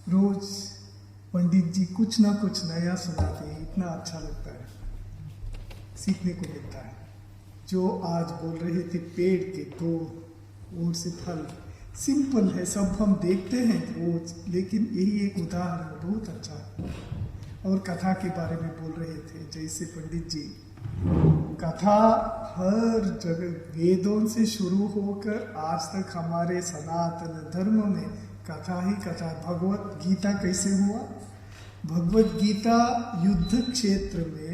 रोज पंडित जी कुछ ना कुछ नया सुनाते हैं, इतना अच्छा लगता है, सीखने को मिलता है। जो आज बोल रहे थे पेड़ के दो ओर से फल, सिंपल है, सब हम देखते हैं रोज, लेकिन यही एक उदाहरण बहुत अच्छा है। और कथा के बारे में बोल रहे थे, जैसे पंडित जी कथा हर जगह वेदों से शुरू होकर आज तक हमारे सनातन धर्म में कथा ही कथा। भगवत गीता कैसे हुआ? भगवत गीता युद्ध क्षेत्र में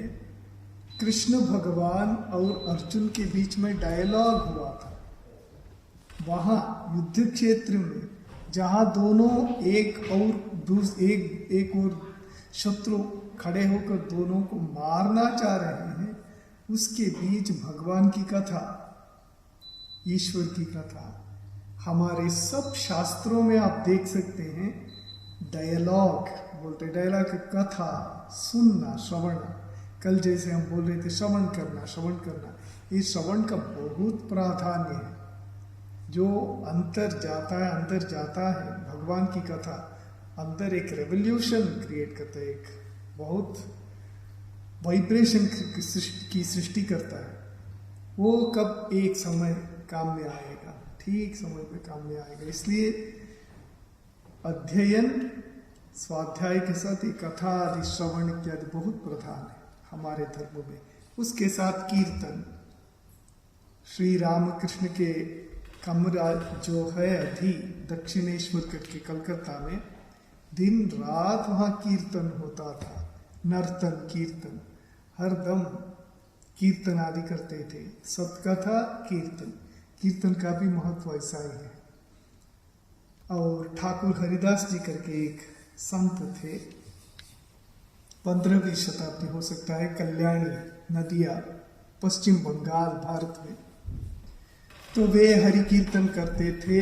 कृष्ण भगवान और अर्जुन के बीच में डायलॉग हुआ था। वहाँ युद्ध क्षेत्र में जहाँ दोनों एक और शत्रु खड़े होकर दोनों को मारना चाह रहे हैं, उसके बीच भगवान की कथा, ईश्वर की कथा। हमारे सब शास्त्रों में आप देख सकते हैं डायलॉग बोलते, डायलॉग कथा सुनना, श्रवण। कल जैसे हम बोल रहे थे श्रवण करना, ये श्रवण का बहुत प्राधान्य है। जो अंतर जाता है भगवान की कथा, अंदर एक रेवोल्यूशन क्रिएट करता है, एक बहुत वाइब्रेशन की सृष्टि करता है। वो कब एक समय काम में आएगा, ठीक समय पे काम में आएगा। इसलिए अध्ययन स्वाध्याय के साथ एक कथा आदि श्रवण इत्यादि बहुत प्रधान है हमारे धर्म में। उसके साथ कीर्तन, श्री रामकृष्ण के कमरा जो है अभी दक्षिणेश्वर करके कलकत्ता में, दिन रात वहाँ कीर्तन होता था, नर्तन कीर्तन, हरदम कीर्तन आदि करते थे। सतकथा कीर्तन का भी महत्व ऐसा ही है। और ठाकुर हरिदास जी करके एक संत थे, 15वीं शताब्दी हो सकता है, कल्याणी नदिया, पश्चिम बंगाल भारत में। तो वे हरि कीर्तन करते थे।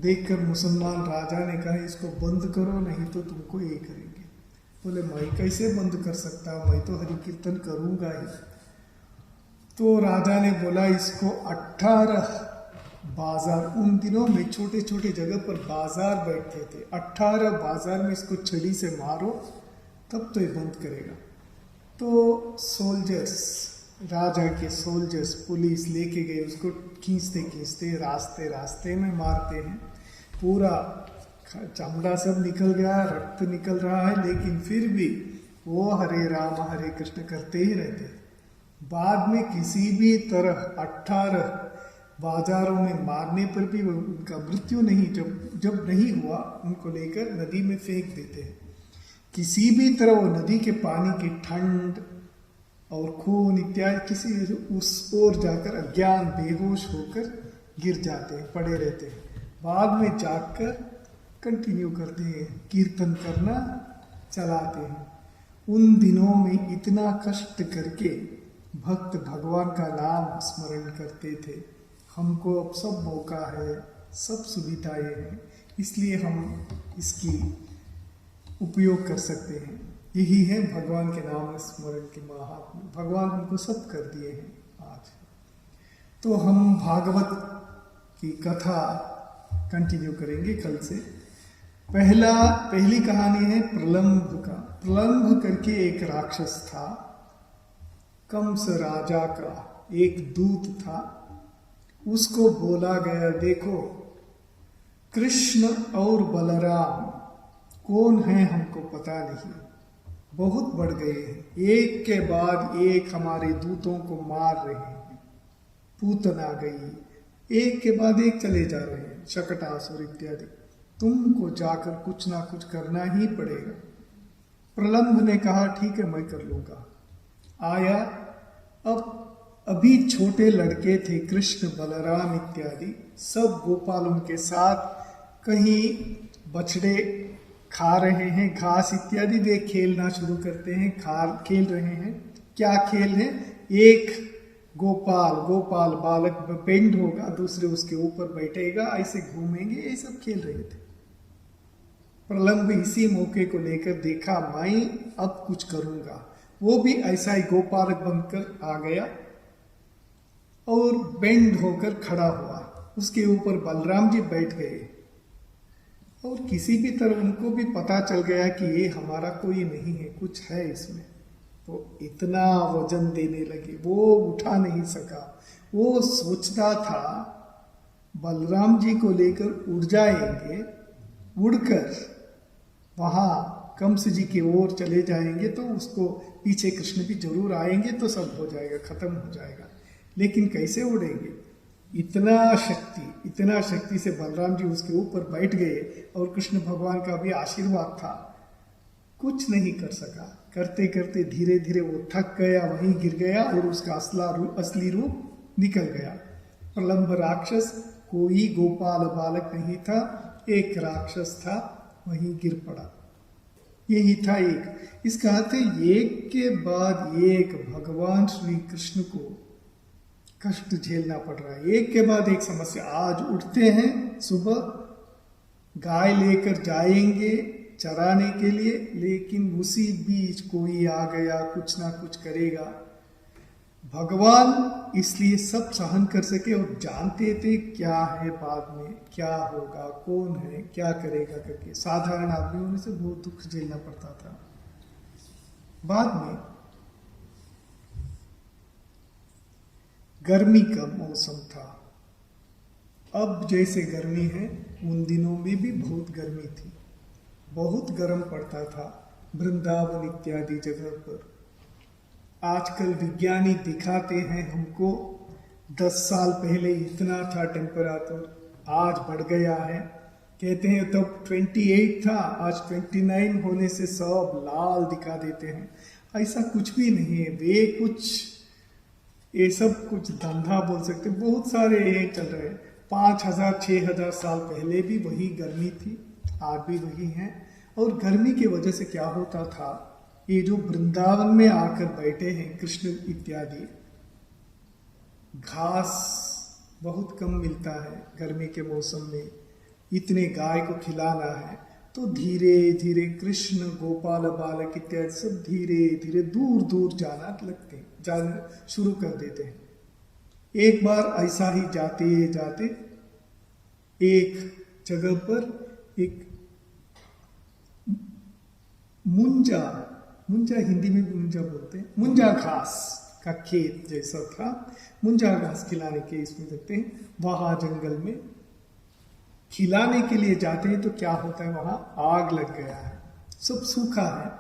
देखकर मुसलमान राजा ने कहा इसको बंद करो, नहीं तो तुमको ये करेंगे। बोले मैं कैसे बंद कर सकता हूँ, मैं तो हरि कीर्तन करूँगा ही। तो राजा ने बोला इसको 18 बाजार, उन दिनों में छोटे छोटे जगह पर बाजार बैठते थे, 18 बाजार में इसको छड़ी से मारो तब तो ये बंद करेगा। तो सोल्जर्स, राजा के सोल्जर्स, पुलिस लेके गए, उसको खींचते रास्ते में मारते हैं, पूरा चमड़ा सब निकल गया, रक्त निकल रहा है, लेकिन फिर भी वो हरे राम हरे कृष्ण करते ही रहते। बाद में किसी भी तरह 18 बाजारों में मारने पर भी उनका मृत्यु नहीं, जब नहीं हुआ, उनको लेकर नदी में फेंक देते हैं। किसी भी तरह वो नदी के पानी की ठंड और खून इत्यादि किसी उस ओर जाकर अज्ञान बेहोश होकर गिर जाते हैं, पड़े रहते हैं। बाद में जागकर कंटिन्यू करते हैं, कीर्तन करना चलाते हैं। उन दिनों में इतना कष्ट करके भक्त भगवान का नाम स्मरण करते थे। हमको अब सब मौका है, सब सुविधाएं हैं, इसलिए हम इसकी उपयोग कर सकते हैं। यही है भगवान के नाम स्मरण के महात्म्य। भगवान हमको सब कर दिए हैं आज। तो हम भागवत की कथा कंटिन्यू करेंगे कल से। पहली कहानी है प्रलंभ का। प्रलंभ करके एक राक्षस था, कंस राजा का एक दूत था। उसको बोला गया देखो कृष्ण और बलराम कौन है हमको पता नहीं, बहुत बढ़ गए हैं, एक के बाद एक हमारे दूतों को मार रहे हैं, पूतना गई, एक के बाद एक चले जा रहे हैं, शकटासुर इत्यादि। तुमको जाकर कुछ ना कुछ करना ही पड़ेगा। प्रलंभ ने कहा ठीक है मैं कर लूंगा। आया, अब अभी छोटे लड़के थे, कृष्ण बलराम इत्यादि, सब गोपालों के साथ कहीं बछड़े खा रहे हैं घास इत्यादि, वे खेलना शुरू करते हैं, खेल रहे हैं। क्या खेल है? एक गोपाल बालक पेंड होगा, दूसरे उसके ऊपर बैठेगा, ऐसे घूमेंगे, ये सब खेल रहे थे। प्रलंब इसी मौके को लेकर देखा मैं अब कुछ करूंगा, वो भी ऐसा ही गोपालक बनकर आ गया और बेंड होकर खड़ा हुआ। उसके ऊपर बलराम जी बैठ गए। और किसी भी तरह उनको भी पता चल गया कि ये हमारा कोई नहीं है, कुछ है इसमें। तो इतना वजन देने लगे, वो उठा नहीं सका। वो सोचता था बलराम जी को लेकर उड़ जाएंगे, उड़कर वहाँ कंस जी की ओर चले जाएंगे तो उसको पीछे कृष्ण भी जरूर आएंगे तो सब हो जाएगा, खत्म हो जाएगा। लेकिन कैसे उड़ेंगे? इतना शक्ति से बलराम जी उसके ऊपर बैठ गए और कृष्ण भगवान का भी आशीर्वाद था, कुछ नहीं कर सका। करते करते धीरे धीरे वो थक गया, वहीं गिर गया और उसका असली रूप निकल गया। प्रलंब राक्षस कोई गोपाल बालक नहीं था, एक राक्षस था, वहीं गिर पड़ा। यही था एक। इसका अर्थ है एक के बाद एक भगवान श्री कृष्ण को कष्ट झेलना पड़ रहा है, एक के बाद एक समस्या। आज उठते हैं सुबह, गाय लेकर जाएंगे चराने के लिए, लेकिन उसी बीच कोई आ गया, कुछ ना कुछ करेगा। भगवान इसलिए सब सहन कर सके और जानते थे क्या है बाद में, क्या होगा, कौन है, क्या करेगा करके। साधारण आदमी होने से बहुत दुख झेलना पड़ता था। बाद में गर्मी का मौसम था। अब जैसे गर्मी है, उन दिनों में भी बहुत गर्मी थी, बहुत गर्म पड़ता था वृंदावन इत्यादि जगह पर। आजकल विज्ञानी दिखाते हैं हमको 10 साल पहले इतना था टेम्परेचर, आज बढ़ गया है। कहते हैं तब 28 था, आज 29 होने से सब लाल दिखा देते हैं। ऐसा कुछ भी नहीं है, ये सब कुछ धंधा बोल सकते। बहुत सारे ये चल रहे हैं। 5000 6000 साल पहले भी वही गर्मी थी, आज भी वही है। और गर्मी की वजह से क्या होता था, ये जो वृंदावन में आकर बैठे हैं कृष्ण इत्यादि, घास बहुत कम मिलता है गर्मी के मौसम में। इतने गाय को खिलाना है तो धीरे धीरे कृष्ण गोपाल बालक इत्यादि सब धीरे धीरे दूर दूर जाना शुरू कर देते हैं। एक बार ऐसा ही जाते जाते एक जगह पर एक मुंजा हिंदी में भी मुंजा बोलते हैं, मुंजा घास का खेत जैसा था। मुंजा घास खिलाने के इसमें देखते हैं, वहां जंगल में खिलाने के लिए जाते हैं तो क्या होता है, वहां आग लग गया है, सब सूखा है।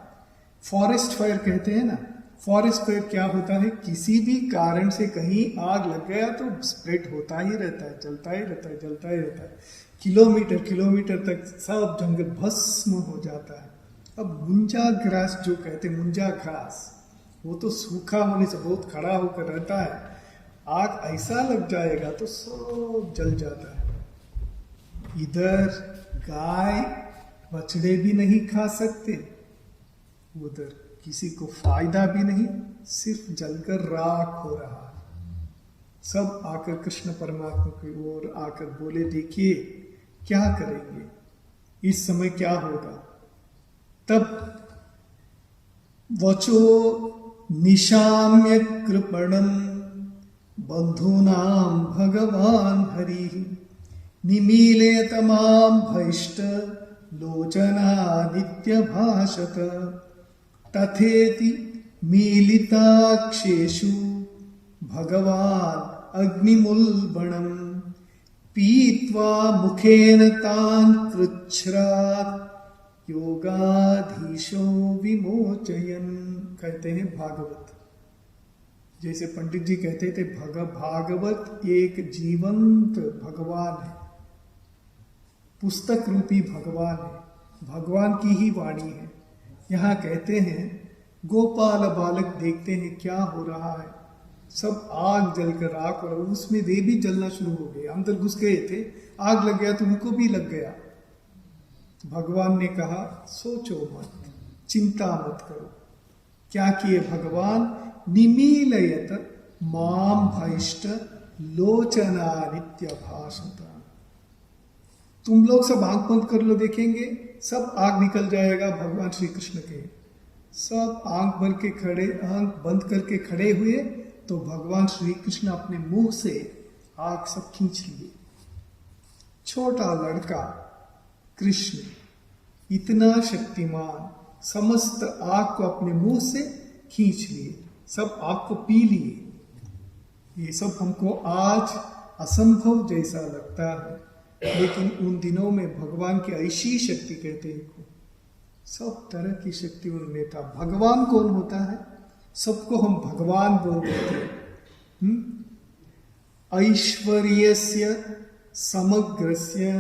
फॉरेस्ट फायर कहते हैं ना। फॉरेस्ट फायर क्या होता है, किसी भी कारण से कहीं आग लग गया तो स्प्रेड होता ही रहता है, जलता ही रहता है। किलोमीटर तक सब जंगल भस्म हो जाता है। अब मुंजा ग्रास जो कहते हैं, मुंजा घास, वो तो सूखा होने से बहुत खड़ा होकर रहता है। आग ऐसा लग जाएगा तो सब जल जाता है। इधर गाय बछड़े भी नहीं खा सकते, उधर किसी को फायदा भी नहीं, सिर्फ जलकर राख हो रहा है। सब आकर कृष्ण परमात्मा की ओर आकर बोले, देखिए क्या करेंगे, इस समय क्या होगा। तब वचो निशाम्य कृपणम बंधूनां भगवान हरि निमीलयतमां भैष्ट लोचना नित्य भाषत तथेति मीलिताक्षेषु भगवान अग्निमुल्बणं पीत्वा मुखेन तान् कृच्छ्रात् योगाधीशो विमोचयन। कहते हैं भागवत, जैसे पंडित जी कहते थे भागवत एक जीवंत भगवान है, पुस्तक रूपी भगवान है, भगवान की ही वाणी है। यहाँ कहते हैं गोपाल बालक देखते हैं क्या हो रहा है, सब आग जलकर राख हो रहा है, उसमें वे भी जलना शुरू हो गए, अंदर घुस गए थे, आग लग गया तो उनको भी लग गया। भगवान ने कहा सोचो मत, चिंता मत करो। क्या किए भगवान, निमीलयत माम भैष्ट लोचना नित्य भाषता। तुम लोग सब आंख बंद कर लो, देखेंगे सब आग निकल जाएगा भगवान श्री कृष्ण के। सब आंख बंद करके खड़े हुए तो भगवान श्री कृष्ण अपने मुंह से आग सब खींच लिए। छोटा लड़का कृष्ण इतना शक्तिमान, समस्त आग को अपने मुंह से खींच लिए, सब आग को पी लिए। ये सब हमको आज असंभव जैसा लगता है, लेकिन उन दिनों में भगवान की ऐसी शक्ति कहते हैं को, सब तरह की शक्ति उनमें था। भगवान कौन होता है? सबको हम भगवान बोल देते हैं। ऐश्वर्यस्य समग्रस्य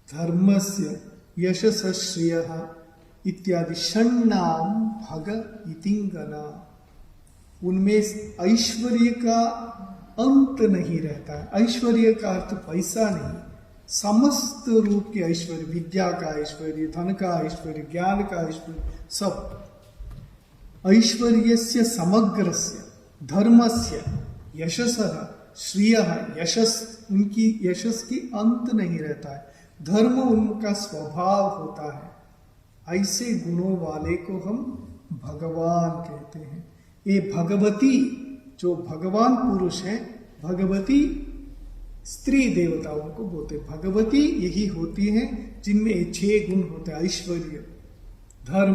धर्मस्य यशस्य श्रेयः इत्यादि षण्णाम भग इतिंगना। उनमें ऐश्वर्य का अंत नहीं रहता है। ऐश्वर्य का अर्थ पैसा नहीं, समस्त रूप के ऐश्वर्य, विद्या का ऐश्वर्य, धन का ऐश्वर्य, ज्ञान का ऐश्वर्य, सब। ऐश्वर्यस्य समग्रस्य धर्मस्य यशसः श्रेयः, यशस, उनकी यशस की अंत नहीं रहता है। धर्म उनका स्वभाव होता है। ऐसे गुणों वाले को हम भगवान कहते हैं। ये भगवती, जो भगवान पुरुष है, भगवती स्त्री देवताओं को बोलते हैं। भगवती यही होती है जिनमें 6 गुण होते हैं। ऐश्वर्य, धर्म,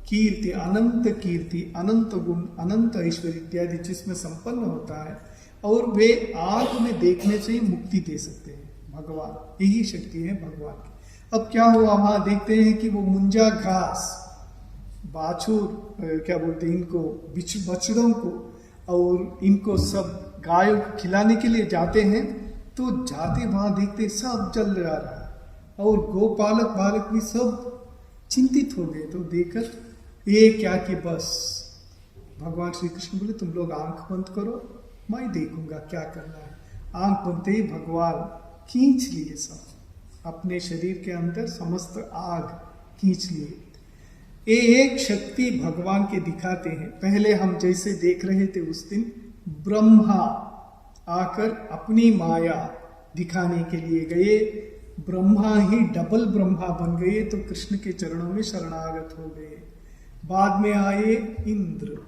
कीर्ति, अनंत गुण, अनंत ऐश्वर्य इत्यादि जिसमें संपन्न होता है, और वे आंख में देखने से ही मुक्ति दे सकते हैं। भगवान, यही शक्ति है भगवान की। अब क्या हुआ, वहां देखते हैं कि वो मुंजा घास, बाछुर क्या बोलते हैं इनको, बछड़ों को, और इनको सब गायों को खिलाने के लिए जाते हैं। तो जाते वहां देखते सब जल रहा है, और गोपालक बालक भी सब चिंतित हो गए। तो देखकर ये क्या कि बस भगवान श्री कृष्ण बोले तुम लोग आंख बंद करो, मैं देखूंगा क्या करना है। आंख बनते ही भगवान खींच लिए सब अपने शरीर के अंदर, समस्त आग खींच लिए। एक शक्ति भगवान के दिखाते हैं। पहले हम जैसे देख रहे थे उस दिन, ब्रह्मा आकर अपनी माया दिखाने के लिए गए। ब्रह्मा ही डबल ब्रह्मा बन गए, तो कृष्ण के चरणों में शरणागत हो गए। बाद में आए इंद्र।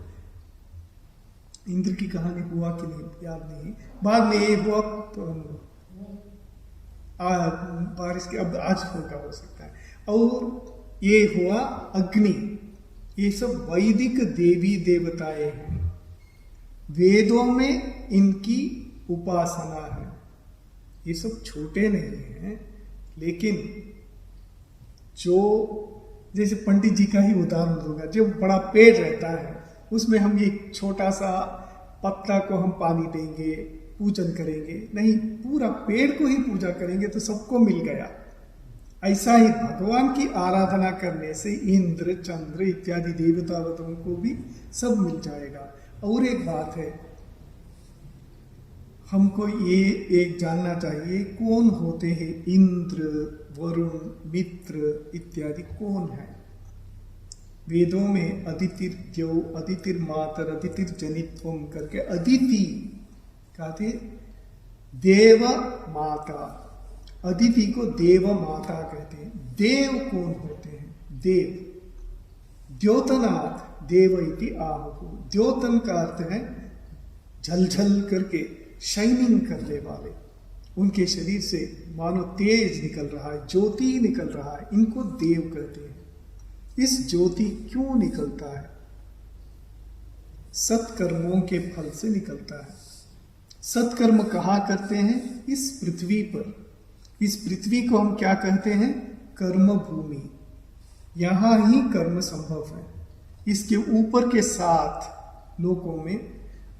इंद्र की कहानी हुआ कि नहीं याद नहीं। बाद में ये हुआ बारिश के, अब आज होगा हो सकता है। और ये हुआ अग्नि। ये सब वैदिक देवी देवताएं हैं, वेदों में इनकी उपासना है। ये सब छोटे नहीं हैं, लेकिन जो जैसे पंडित जी का ही उदाहरण होगा, जो बड़ा पेड़ रहता है उसमें हम ये छोटा सा पत्ता को हम पानी देंगे, पूजन करेंगे नहीं, पूरा पेड़ को ही पूजा करेंगे तो सबको मिल गया। ऐसा ही भगवान की आराधना करने से इंद्र, चंद्र इत्यादि देवताओं को भी सब मिल जाएगा। और एक बात है, हमको ये एक जानना चाहिए, कौन होते हैं इंद्र, वरुण, मित्र इत्यादि कौन है? वेदों में अदितिर्द्यो, अदितिर्मातर, अदितिर्जनित्वम करके अदिति कहते, देव माता। अदिति को देव माता कहते हैं। देव कौन होते हैं? देव, द्योतनाथ देव इति आहुः। द्योतन का अर्थ है झलझल करके, शाइनिंग करने वाले। उनके शरीर से मानो तेज निकल रहा है, ज्योति निकल रहा है, इनको देव कहते हैं। इस ज्योति क्यों निकलता है? सत्कर्मों के फल से निकलता है। सत्कर्म कहाँ करते हैं? इस पृथ्वी पर। इस पृथ्वी को हम क्या कहते हैं? कर्म भूमि। यहां ही कर्म संभव है। इसके ऊपर के 7 लोकों में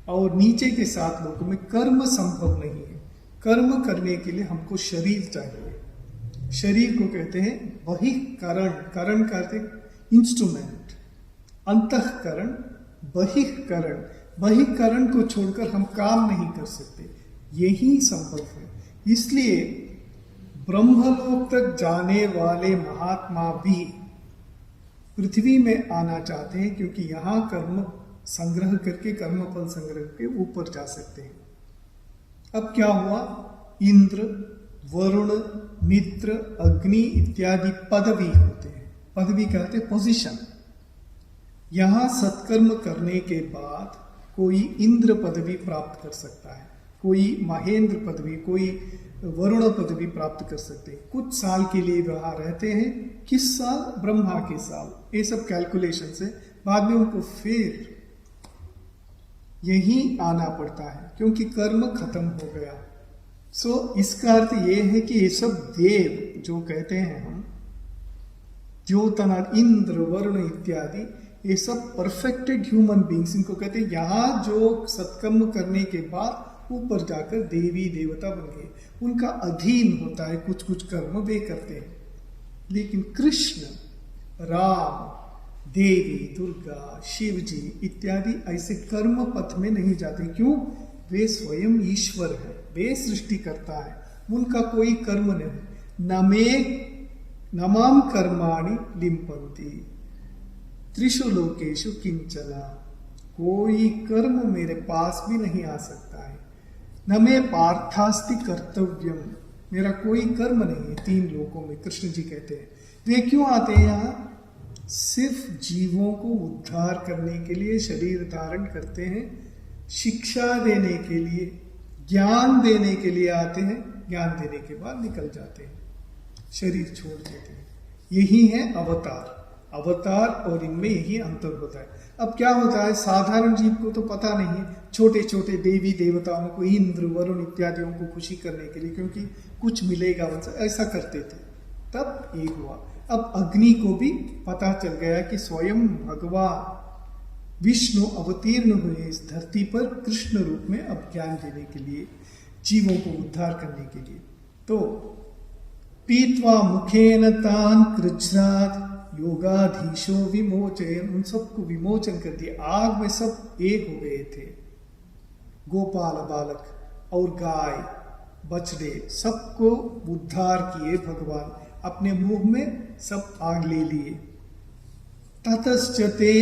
और नीचे के 7 लोकों में कर्म संभव नहीं है। कर्म करने के लिए हमको शरीर चाहिए। शरीर को कहते हैं बहिःकरण। करण कहते इंस्ट्रूमेंट। अंतःकरण, बहिःकरण। बहिःकरण को छोड़कर हम काम नहीं कर सकते, यही संभव है। इसलिए ब्रह्मलोक तक जाने वाले महात्मा भी पृथ्वी में आना चाहते हैं, क्योंकि यहां कर्म संग्रह करके, कर्म फल संग्रह के ऊपर जा सकते हैं। अब क्या हुआ? इंद्र, वरुण, मित्र, अग्नि इत्यादि पदवी होते हैं। पदवी कहते हैं पोजीशन। यहां सत्कर्म करने के बाद कोई इंद्र पदवी प्राप्त कर सकता है, कोई महेंद्र पदवी, कोई वरुण पदवी प्राप्त कर सकते हैं। कुछ साल के लिए वहाँ रहते हैं, किस साल? ब्रह्मा के साल। ये सब कैलकुलेशन से बाद में उनको फिर यही आना पड़ता है क्योंकि कर्म खत्म हो गया। सो इसका अर्थ ये है कि ये सब देव जो कहते हैं हम, ज्योतना, इंद्र, वरुण इत्यादि, ये सब परफेक्टेड ह्यूमन बींग्स इनको कहते हैं। यहाँ जो सत्कर्म करने के बाद ऊपर जाकर देवी देवता बन गए, उनका अधीन होता है, कुछ कुछ कर्म वे करते हैं। लेकिन कृष्ण, राम, देवी, दुर्गा, शिव जी इत्यादि ऐसे कर्म पथ में नहीं जाते। क्यों? वे स्वयं ईश्वर है, वे सृष्टि करता है, उनका कोई कर्म नहीं। नमाम कर्माणि लिम्पन्ति त्रिषु लोकेषु किंचन। कोई कर्म मेरे पास भी नहीं आ सकता है। न मे पार्थास्ति कर्तव्यम, मेरा कोई कर्म नहीं है 3 लोकों में। कृष्ण जी कहते हैं वे क्यों आते हैं यहाँ? सिर्फ जीवों को उद्धार करने के लिए शरीर धारण करते हैं, शिक्षा देने के लिए, ज्ञान देने के लिए आते हैं। ज्ञान देने के बाद निकल जाते हैं, शरीर छोड़ देते हैं। यही है अवतार। अवतार और इनमें यही अंतर होता है। अब क्या होता है, साधारण जीव को तो पता नहीं है, छोटे छोटे देवी देवताओं को, इंद्र, वरुण इत्यादियों को खुशी करने के लिए, क्योंकि कुछ मिलेगा उनसे, ऐसा करते थे। तब एक हुआ। अब अग्नि को भी पता चल गया कि स्वयं भगवान विष्णु अवतीर्ण हुए इस धरती पर कृष्ण रूप में, अब ज्ञान देने के लिए, जीवों को उद्धार करने के लिए। तो पीत्वा मुखेन तान कृच्छ्रात् योगाधीशो विमोचयन्, उन सबको विमोचन कर दिया। आग में सब एक हो गए थे। गोपाल बालक और गाय, बछड़े, सबको उद्धार किए भगवान, अपने मुंह में सब आग ले लिए। ततश्चते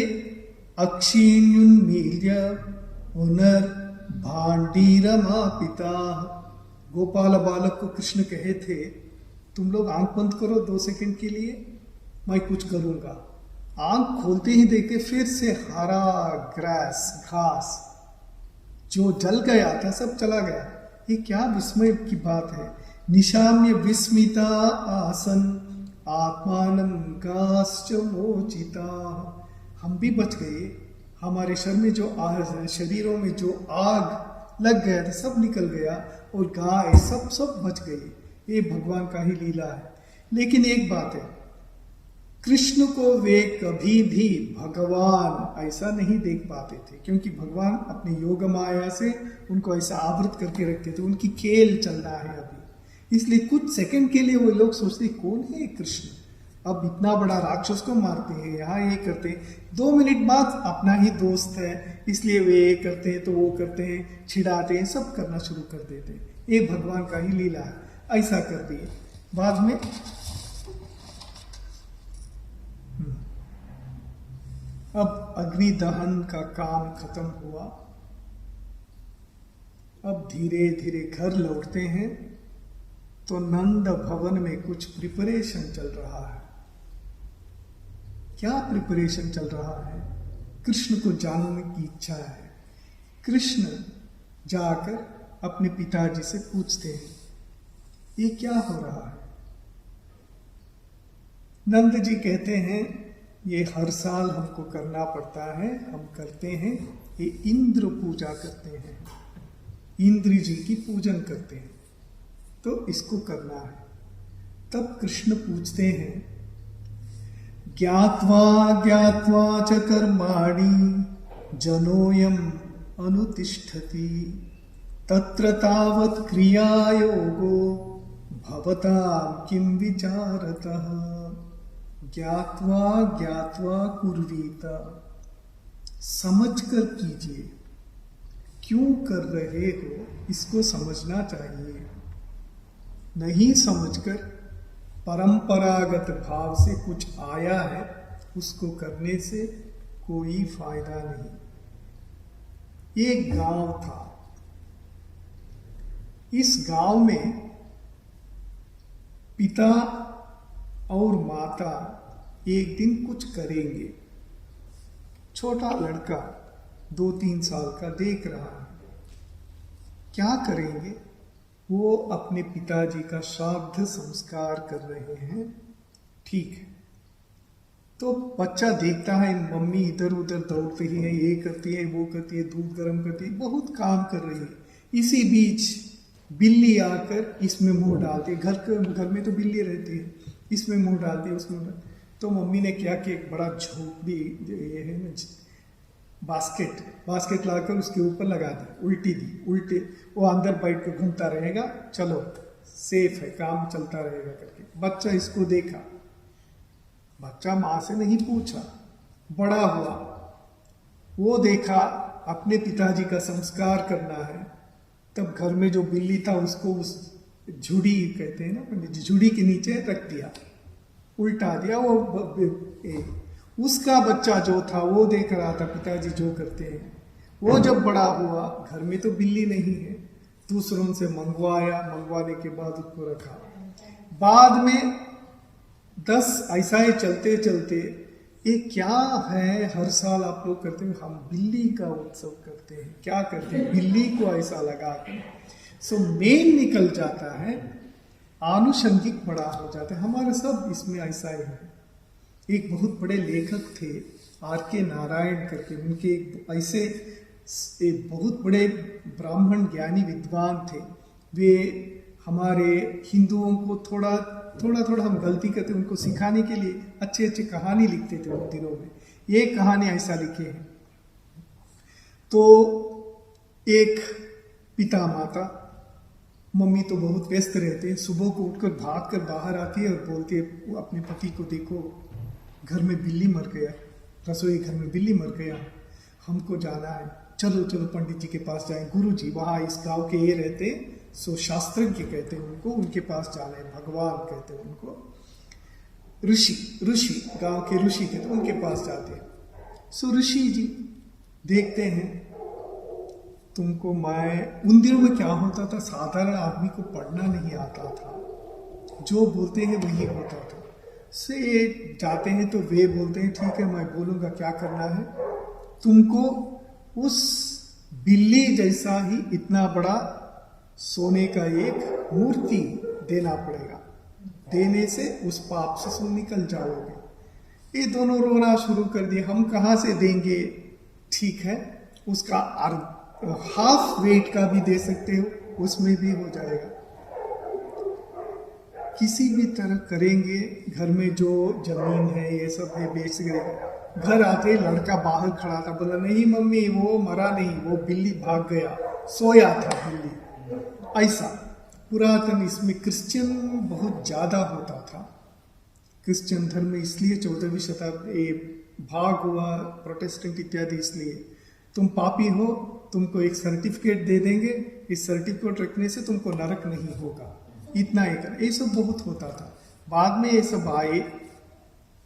अक्षीण्युन्मील्य पुनर्भाण्डीरमापिता। गोपाल बालक को कृष्ण कहे थे, तुम लोग आंख बंद करो 2 सेकंड के लिए, मैं कुछ करूंगा। आंख खोलते ही देखे फिर से हरा ग्रास, घास जो जल गया था सब चला गया। ये क्या विस्मय की बात है। निशाम्य विस्मिता आसन आत्मानं गाश्च मोचिता। हम भी बच गए, हमारे शरीरों में जो आग लग गया था सब निकल गया, और गाय सब बच गई। ये भगवान का ही लीला है। लेकिन एक बात है, कृष्ण को वे कभी भी भगवान ऐसा नहीं देख पाते थे, क्योंकि भगवान अपने योग माया से उनको ऐसा आवृत करके रखते थे। उनकी खेल चल रहा है अभी, इसलिए कुछ सेकंड के लिए वो लोग सोचते कौन है कृष्ण, अब इतना बड़ा राक्षस को मारते हैं, यहाँ ये करते हैं। 2 मिनट बाद अपना ही दोस्त है, इसलिए वे ये करते हैं तो वो करते हैं, छिड़ाते हैं, सब करना शुरू कर देते हैं। ये भगवान का ही लीला है, ऐसा कर दिए। बाद में अब अग्नि दहन का काम खत्म हुआ। अब धीरे धीरे घर लौटते हैं तो नंद भवन में कुछ प्रिपरेशन चल रहा है। क्या प्रिपरेशन चल रहा है? कृष्ण को जानने की इच्छा है। कृष्ण जाकर अपने पिताजी से पूछते हैं ये क्या हो रहा है। नंद जी कहते हैं ये हर साल हमको करना पड़ता है, हम करते हैं। ये इंद्र पूजा करते हैं, इंद्र जी की पूजन करते हैं, तो इसको करना है। तब कृष्ण पूछते हैं ज्ञात्वा ज्ञात्वा च कर्माणि जनोयम अनुतिष्ठति तत्र तावत् क्रियायोगो भवतां किं विचारतः। ज्ञात्वा ज्ञात्वा कुर्वीत, समझ कर कीजिए, क्यों कर रहे हो इसको समझना चाहिए। नहीं समझकर परंपरागत भाव से कुछ आया है उसको करने से कोई फायदा नहीं। एक गांव था, इस गांव में पिता और माता एक दिन कुछ करेंगे। छोटा लड़का 2-3 साल का देख रहा है, क्या करेंगे वो अपने पिताजी का श्राद्ध संस्कार कर रहे हैं। ठीक है, तो बच्चा देखता है मम्मी इधर उधर दौड़ती है, ये करती है, वो करती है, दूध गर्म करती है, बहुत काम कर रही है। इसी बीच बिल्ली आकर इसमें मुंह डालती है। घर में तो बिल्ली रहती है, इसमें मुंह डालती है, उसमें तो मम्मी ने क्या कि एक बड़ा झोपड़ी, ये है ना बास्केट लाकर उसके ऊपर लगा दी, उल्टी वो अंदर बैठ के घूमता रहेगा, चलो सेफ है, काम चलता रहेगा करके। बच्चा इसको देखा, बच्चा माँ से नहीं पूछा, बड़ा हुआ, वो देखा अपने पिताजी का संस्कार करना है, तब घर में जो बिल्ली था उसको उस झुड़ी कहते हैं ना पंडित जी, झुड़ी के नीचे रख दिया, उल्टा दिया। उसका बच्चा जो था वो देख रहा था पिताजी जो करते हैं। वो जब बड़ा हुआ, घर में तो बिल्ली नहीं है, दूसरों से मंगवाने के बाद उसको रखा। बाद में 10 ऐसा ही चलते चलते, ये क्या है हर साल आप लोग करते हैं, हम बिल्ली का उत्सव करते हैं, क्या करते हैं, बिल्ली को ऐसा लगा कर सो मेन निकल जाता है, आनुषंगिक बड़ा हो जाता है। हमारे सब इसमें ऐसा ही है। एक बहुत बड़े लेखक थे R.K. नारायण करके, उनके ऐसे एक बहुत बड़े ब्राह्मण ज्ञानी विद्वान थे। वे हमारे हिंदुओं को थोड़ा हम गलती करते उनको सिखाने के लिए अच्छे कहानी लिखते थे उन दिनों में। ये कहानी ऐसा लिखे हैं। तो एक पिता माता, मम्मी तो बहुत व्यस्त रहते हैं, सुबह को उठकर भाग कर बाहर आती है और बोलती है अपने पति को, देखो घर में बिल्ली मर गया, रसोई घर में बिल्ली मर गया, हमको जाना है, चलो पंडित जी के पास जाएं। गुरु जी वहाँ इस गांव के ये रहते, सो शास्त्रज्ञ कहते हैं उनको, उनके पास जाना है, भगवान कहते हैं उनको, ऋषि गांव के ऋषि कहते हैं, उनके पास जाते हैं। सो ऋषि जी देखते हैं, तुमको मैं, उन दिनों में क्या होता था, साधारण आदमी को पढ़ना नहीं आता था, जो बोलते हैं वही होता था। से जाते हैं तो वे बोलते हैं ठीक है मैं बोलूँगा क्या करना है, तुमको उस बिल्ली जैसा ही इतना बड़ा सोने का एक मूर्ति देना पड़ेगा, देने से उस पाप से तुम निकल जाओगे। ये दोनों रोना शुरू कर दिए, हम कहाँ से देंगे, ठीक है उसका हाफ वेट का भी दे सकते हो, उसमें भी हो जाएगा, किसी भी तरह करेंगे। घर में जो जमीन है ये सब है बेच देगा। घर आते लड़का बाहर खड़ा था, बोला नहीं मम्मी वो मरा नहीं, वो बिल्ली भाग गया, सोया था बिल्ली। ऐसा पुरातन इसमें क्रिश्चियन बहुत ज़्यादा होता था। क्रिश्चियन धर्म में इसलिए 14वीं शताब्दी भाग हुआ, प्रोटेस्टेंट इत्यादि, इसलिए तुम पापी हो, तुमको एक सर्टिफिकेट दे देंगे, इस सर्टिफिकेट रखने से तुमको नरक नहीं होगा, इतना ही कर। ये सब बहुत होता था। बाद में ये सब आए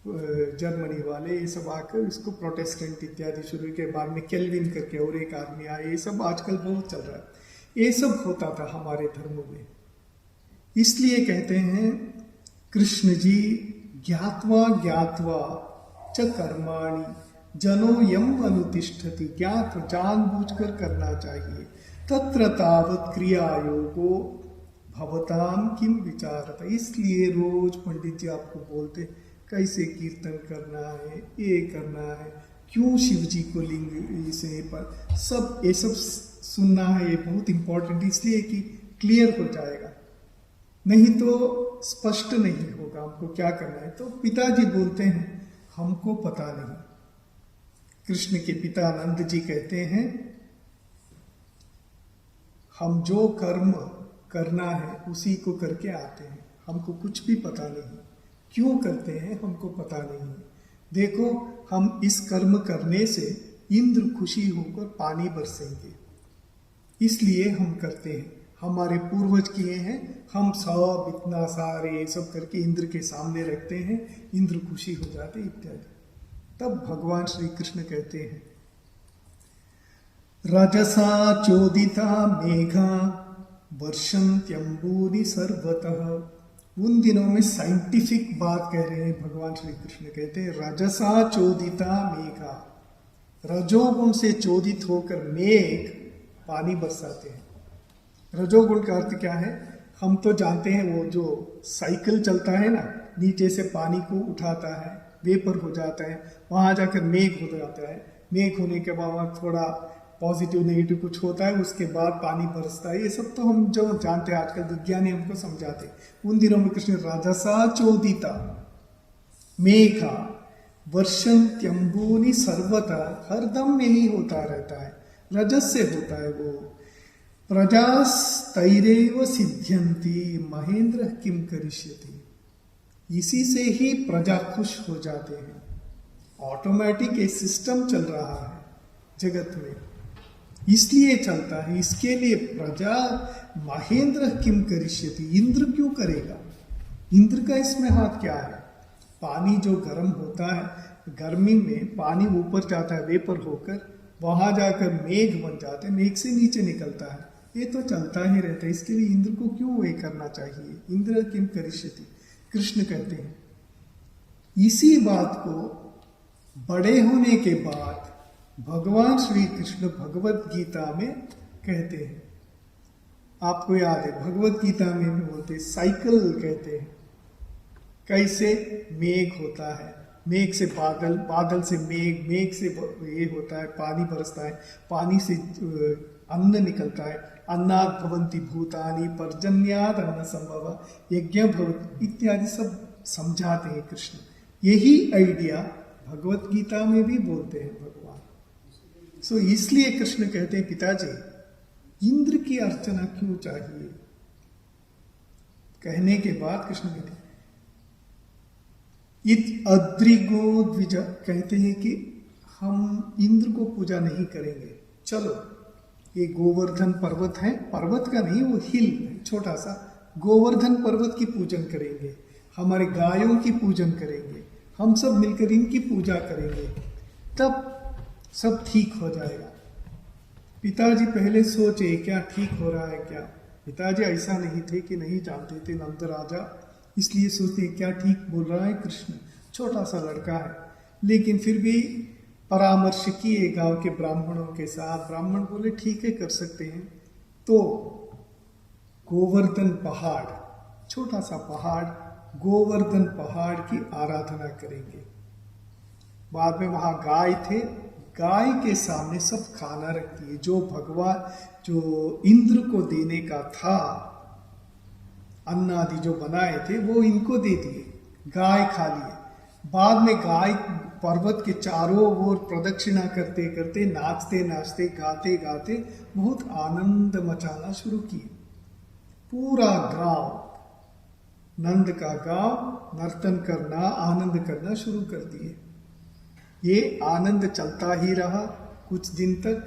जर्मनी वाले, ये सब आकर इसको प्रोटेस्टेंट इत्यादि शुरू के, बाद में केल्विन करके और एक आदमी आए, ये सब आजकल बहुत चल रहा है। ये सब होता था हमारे धर्मों में। इसलिए कहते हैं कृष्ण जी, ज्ञात्वा च कर्माणि जनो यम अनुतिष्ठति, ज्ञात जानबूझकर करना चाहिए, तत्र तावत क्रिया योगो भवताम किम विचारता। इसलिए रोज पंडित जी आपको बोलते कैसे कीर्तन करना है, ये करना है, क्यों शिव जी को लिंग से पर सब ये सब सुनना है, ये बहुत इम्पोर्टेंट, इसलिए कि क्लियर हो जाएगा, नहीं तो स्पष्ट नहीं होगा हमको क्या करना है। तो पिताजी बोलते हैं हमको पता नहीं। कृष्ण के पिता नंद जी कहते हैं हम जो कर्म करना है उसी को करके आते हैं, हमको कुछ भी पता नहीं, क्यों करते हैं हमको पता नहीं। देखो हम इस कर्म करने से इंद्र खुशी होकर पानी बरसेंगे, इसलिए हम करते हैं, हमारे पूर्वज किए हैं, हम सब इतना सारे ये सब करके इंद्र के सामने रखते हैं, इंद्र खुशी हो जाते इत्यादि। तब भगवान श्री कृष्ण कहते हैं रजसा चोदिता मेघा वर्षन्त्यंबूनि सर्वतः। उन दिनों में साइंटिफिक बात कह रहे हैं भगवान श्री कृष्ण, कहते हैं रजसा चोदिता मेघा, रजोगुण से चोदित होकर मेघ पानी बरसाते हैं। रजोगुण का अर्थ क्या है? हम तो जानते हैं वो जो साइकिल चलता है ना, नीचे से पानी को उठाता है, वेपर हो जाता है, वहां जाकर मेघ हो जाता है, मेघ होने के बाद वहाँ थोड़ा पॉजिटिव नेगेटिव कुछ होता है, उसके बाद पानी बरसता है। ये सब तो हम जो जानते हैं, आजकल विज्ञानी हमको समझाते हैं। उन दिनों में कृष्ण राजसा चोदिता मेघा वर्षंत्यंबुनि सर्वथा, हरदम यही होता रहता है, रजस से होता है वो। प्रजास्तैरेव सिद्ध्यंती महेंद्र किम करिष्यति, इसी से ही प्रजा खुश हो जाते हैं। ऑटोमेटिक एक सिस्टम चल रहा है जगत में, इसलिए चलता है, इसके लिए प्रजा महेंद्र किम करिष्यति, इंद्र क्यों करेगा? इंद्र का इसमें हाथ क्या है? पानी जो गर्म होता है, गर्मी में पानी ऊपर जाता है वेपर होकर, वहां जाकर मेघ बन जाते हैं, मेघ से नीचे निकलता है, ये तो चलता ही रहता है। इसके लिए इंद्र को क्यों ये करना चाहिए? इंद्र किम करिष्यति, कृष्ण कहते हैं। इसी बात को बड़े होने के बाद भगवान श्री कृष्ण भगवत गीता में कहते हैं। आपको याद है, भगवत गीता में भी बोलते साइकिल कहते हैं। कैसे? मेघ होता है, मेघ से बादल, बादल से मेघ, मेघ से ये होता है, पानी बरसता है, पानी से अन्न निकलता है, अन्नाद भवन्ति भूतानि पर्जन्याद अन्न संभव यज्ञ भवति इत्यादि सब समझाते हैं कृष्ण। यही आइडिया भगवत गीता में भी बोलते हैं भगवान। सो इसलिए कृष्ण कहते हैं, पिताजी इंद्र की अर्चना क्यों चाहिए? कहने के बाद कृष्ण कहते हैं इत अद्रिगो द्विज, कहते हैं कि हम इंद्र को पूजा नहीं करेंगे। चलो, ये गोवर्धन पर्वत है, पर्वत का नहीं, वो हिल है छोटा सा, गोवर्धन पर्वत की पूजन करेंगे, हमारे गायों की पूजन करेंगे, हम सब मिलकर इनकी पूजा करेंगे, तब सब ठीक हो जाएगा। पिताजी पहले सोचे क्या ठीक हो रहा है क्या? पिताजी ऐसा नहीं थे कि नहीं जानते थे नंद राजा, इसलिए सोचते क्या ठीक बोल रहा है कृष्ण, छोटा सा लड़का है। लेकिन फिर भी परामर्श किए गांव के ब्राह्मणों के साथ, ब्राह्मण बोले ठीक है कर सकते हैं। तो गोवर्धन पहाड़, छोटा सा पहाड़, गोवर्धन पहाड़ की आराधना करेंगे। बाद में वहां गाय थे, गाय के सामने सब खाना रखती है, जो भगवान जो इंद्र को देने का था, अन्न आदि जो बनाए थे वो इनको दे दिए, गाय खा लिए। बाद में गाय पर्वत के चारों ओर प्रदक्षिणा करते करते, नाचते नाचते, गाते गाते बहुत आनंद मचाना शुरू किए। पूरा गांव, नंद का गांव नर्तन करना, आनंद करना शुरू कर दिए। ये आनंद चलता ही रहा कुछ दिन तक।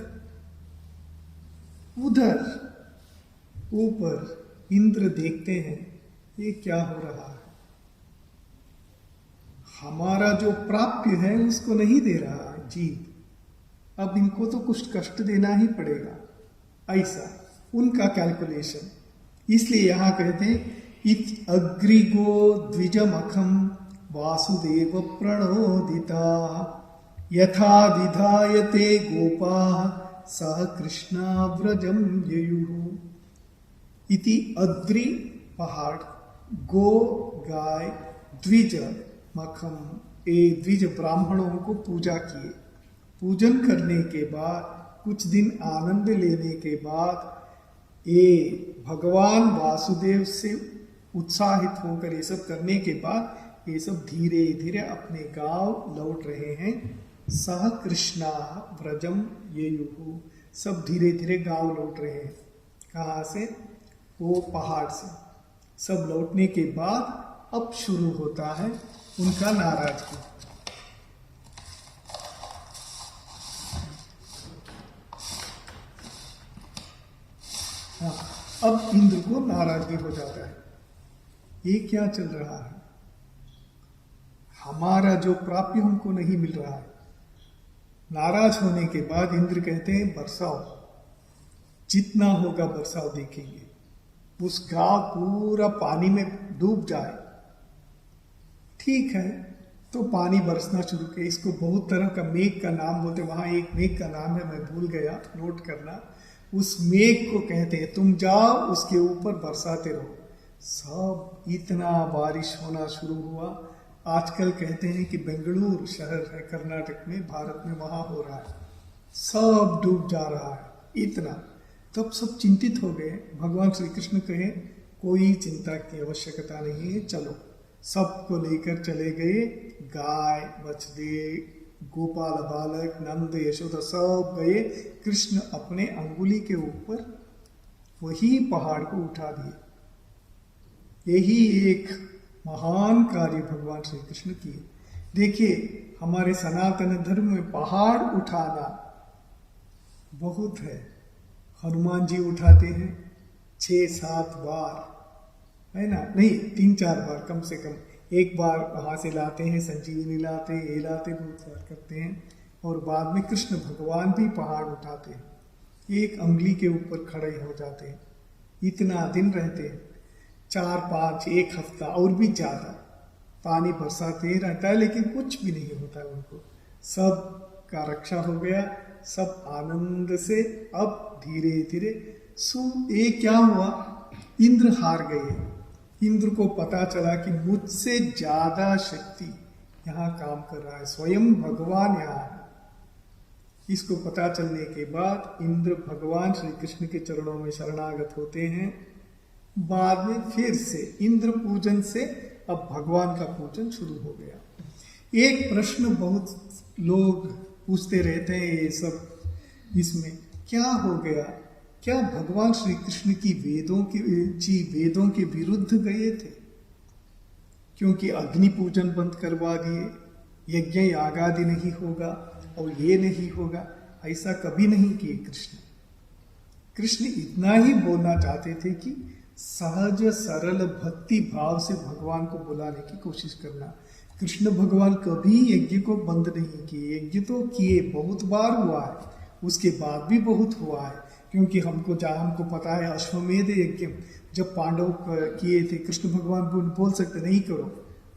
उधर ऊपर इंद्र देखते हैं ये क्या हो रहा है, हमारा जो प्राप्य है उसको नहीं दे रहा है जीव, अब इनको तो कुछ कष्ट देना ही पड़ेगा, ऐसा उनका कैलकुलेशन। इसलिए यहां कहते हैं इत अग्रिगो द्विजमखम वासुदेव प्रणोदिता यथा विधायते गोपा सह कृष्णा व्रजम ययुः। इति अद्रि पहाड़, गो गाय, द्विज मखम, ए द्विज ब्राह्मणों को पूजा किए। पूजन करने के बाद कुछ दिन आनंद लेने के बाद ये भगवान वासुदेव से उत्साहित होकर ये सब करने के बाद ये सब धीरे धीरे अपने गांव लौट रहे हैं। सह कृष्णा व्रजम येयुः, सब धीरे धीरे गांव लौट रहे हैं। कहाँ से? वो पहाड़ से। सब लौटने के बाद अब शुरू होता है उनका नाराजगी। हाँ, अब इंद्र को नाराजगी हो जाता है, ये क्या चल रहा है, हमारा जो प्राप्य हमको नहीं मिल रहा है। नाराज होने के बाद इंद्र कहते हैं बरसाओ, जितना होगा बरसाओ, देखेंगे। उस गांव पूरा पानी में डूब जाए, ठीक है। तो पानी बरसना शुरू किया। इसको बहुत तरह का मेघ का नाम बोलते, वहां एक मेघ का नाम है, मैं भूल गया, नोट करना। उस मेघ को कहते हैं तुम जाओ उसके ऊपर बरसाते रहो। सब इतना बारिश होना शुरू हुआ। आजकल कहते हैं कि बेंगलुरु शहर है कर्नाटक में, भारत में, वहां हो रहा है, सब डूब जा रहा है इतना। तब सब चिंतित हो गए। भगवान श्री कृष्ण कहे कोई चिंता की आवश्यकता नहीं है, चलो। सबको लेकर चले गए। गाय, बछड़े, गोपाल बालक, नंद, यशोदा सब गए। कृष्ण अपने अंगुली के ऊपर वही पहाड़ को उठा दिए। यही एक महान कार्य भगवान श्री कृष्ण किए। देखिए हमारे सनातन धर्म में पहाड़ उठाना बहुत है। हनुमान जी उठाते हैं 6-7 बार, है ना, नहीं 3-4 बार कम से कम। एक बार वहां से लाते हैं, संजीवनी लाते हैं, ये लाते, बहुत बार करते हैं। और बाद में कृष्ण भगवान भी पहाड़ उठाते हैं, एक अंगुली के ऊपर खड़े हो जाते हैं। इतना दिन रहते हैं, 4-5 एक हफ्ता और भी ज्यादा पानी बरसाते रहता है, लेकिन कुछ भी नहीं होता उनको। सब का रक्षा हो गया, सब आनंद से। अब धीरे धीरे ये क्या हुआ, इंद्र हार गए। इंद्र को पता चला कि मुझसे ज्यादा शक्ति यहाँ काम कर रहा है, स्वयं भगवान यहाँ है। इसको पता चलने के बाद इंद्र भगवान श्री कृष्ण के चरणों में शरणागत होते हैं। बाद में फिर से इंद्र पूजन से अब भगवान का पूजन शुरू हो गया। एक प्रश्न बहुत लोग पूछते रहते हैं ये सब, इसमें क्या हो गया, क्या भगवान श्री कृष्ण की वेदों के विरुद्ध गए थे? क्योंकि अग्नि पूजन बंद करवा दिए, यज्ञ याग आदि नहीं होगा और ये नहीं होगा, ऐसा कभी नहीं किए कृष्ण। कृष्ण इतना ही बोलना चाहते थे कि सहज सरल भक्ति भाव से भगवान को बुलाने की कोशिश करना। कृष्ण भगवान कभी यज्ञ को बंद नहीं किए। यज्ञ तो किए, बहुत बार हुआ है, उसके बाद भी बहुत हुआ है। क्योंकि हमको पता है अश्वमेध यज्ञ जब पांडव किए थे, कृष्ण भगवान बोल सकते नहीं करो,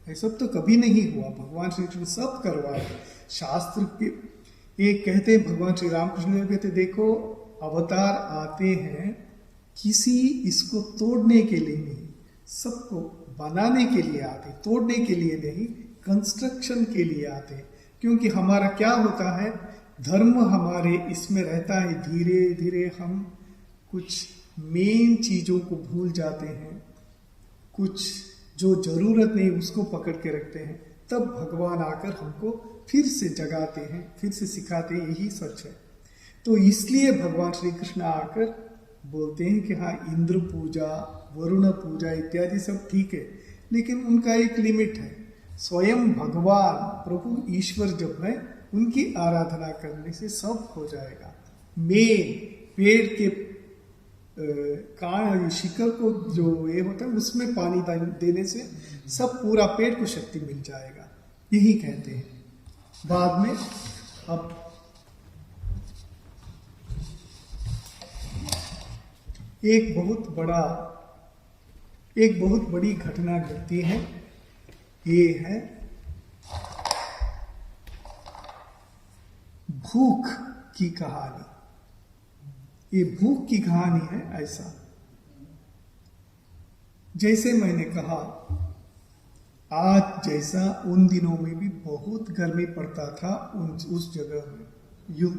ऐसा तो कभी नहीं हुआ। भगवान श्री कृष्ण सब करवाए। शास्त्र के एक कहते हैं, भगवान श्री रामकृष्ण देव कहते देखो अवतार आते हैं किसी इसको तोड़ने के लिए नहीं, सबको बनाने के लिए आते, तोड़ने के लिए नहीं, कंस्ट्रक्शन के लिए आते। क्योंकि हमारा क्या होता है, धर्म हमारे इसमें रहता है, धीरे धीरे हम कुछ मेन चीजों को भूल जाते हैं, कुछ जो जरूरत नहीं उसको पकड़ के रखते हैं। तब भगवान आकर हमको फिर से जगाते हैं, फिर से सिखाते हैं, यही सच है। तो इसलिए भगवान श्री कृष्ण आकर बोलते हैं कि हाँ, इंद्र पूजा, वरुण पूजा इत्यादि सब ठीक है, लेकिन उनका एक लिमिट है। स्वयं भगवान प्रभु ईश्वर जब है, उनकी आराधना करने से सब हो जाएगा। मेन पेड़ के शिकड़ को जो ये होता है उसमें पानी देने से सब पूरा पेड़ को शक्ति मिल जाएगा, यही कहते हैं। बाद में अब एक बहुत बड़ी घटना घटती है। ये है भूख की कहानी। ये भूख की कहानी है। ऐसा जैसे मैंने कहा, आज जैसा उन दिनों में भी बहुत गर्मी पड़ता था उस जगह में,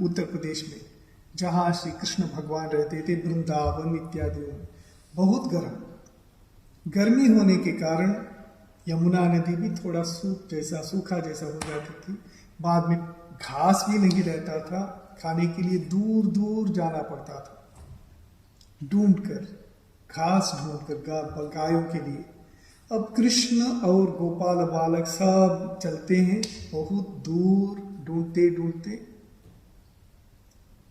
उत्तर प्रदेश में, जहाँ श्री कृष्ण भगवान रहते थे, वृंदावन इत्यादि में बहुत गर्मी होने के कारण यमुना नदी भी थोड़ा सूखा जैसा हो जाती थी। बाद में घास भी नहीं रहता था, खाने के लिए दूर दूर जाना पड़ता था, घास ढूंढकर गायों के लिए। अब कृष्ण और गोपाल बालक सब चलते हैं बहुत दूर, ढूंढते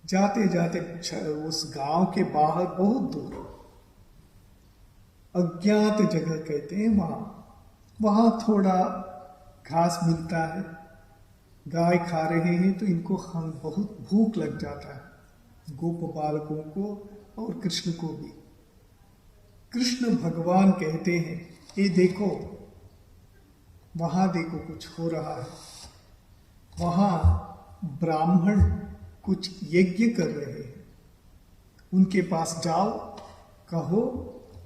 जाते उस गांव के बाहर बहुत दूर अज्ञात जगह कहते हैं, वहां थोड़ा घास मिलता है। गाय खा रहे हैं तो इनको बहुत भूख लग जाता है, गोप बालकों को और कृष्ण को भी। कृष्ण भगवान कहते हैं, ये देखो, वहां देखो कुछ हो रहा है। वहां ब्राह्मण कुछ यज्ञ कर रहे हैं। उनके पास जाओ, कहो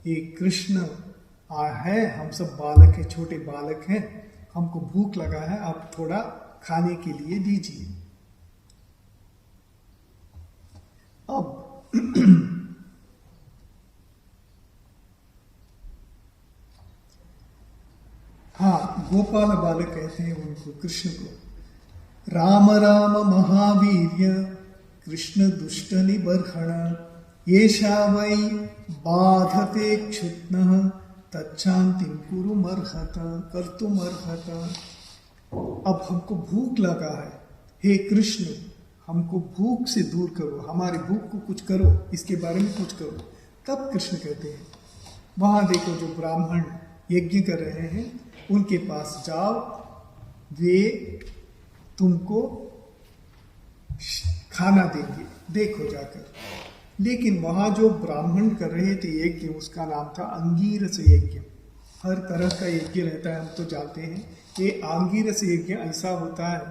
ये कृष्ण है, हम सब बालक हैं, छोटे बालक हैं, हमको भूख लगा है, आप थोड़ा खाने के लिए दीजिए। अब हाँ, गोपाल बालक कहते हैं उनको, कृष्ण को। राम राम महावीर्य कृष्ण दुष्ट निबर्हण, येषा वै बाधते क्षुत्नः तच्छान्तिं कुरुमर्हत कर्तुमर्हत। अब हमको भूख लगा है, हे कृष्ण हमको भूख से दूर करो, हमारी भूख को कुछ करो, इसके बारे में कुछ करो। तब कृष्ण कहते हैं, वहां देखो जो ब्राह्मण यज्ञ कर रहे हैं उनके पास जाओ, वे तुमको खाना देंगे, देखो जाकर। लेकिन वहां जो ब्राह्मण कर रहे थे यज्ञ, उसका नाम था अंगीरस यज्ञ। हर तरह का यज्ञ रहता है, हम तो जानते हैं। ये अंगीरस यज्ञ ऐसा होता है,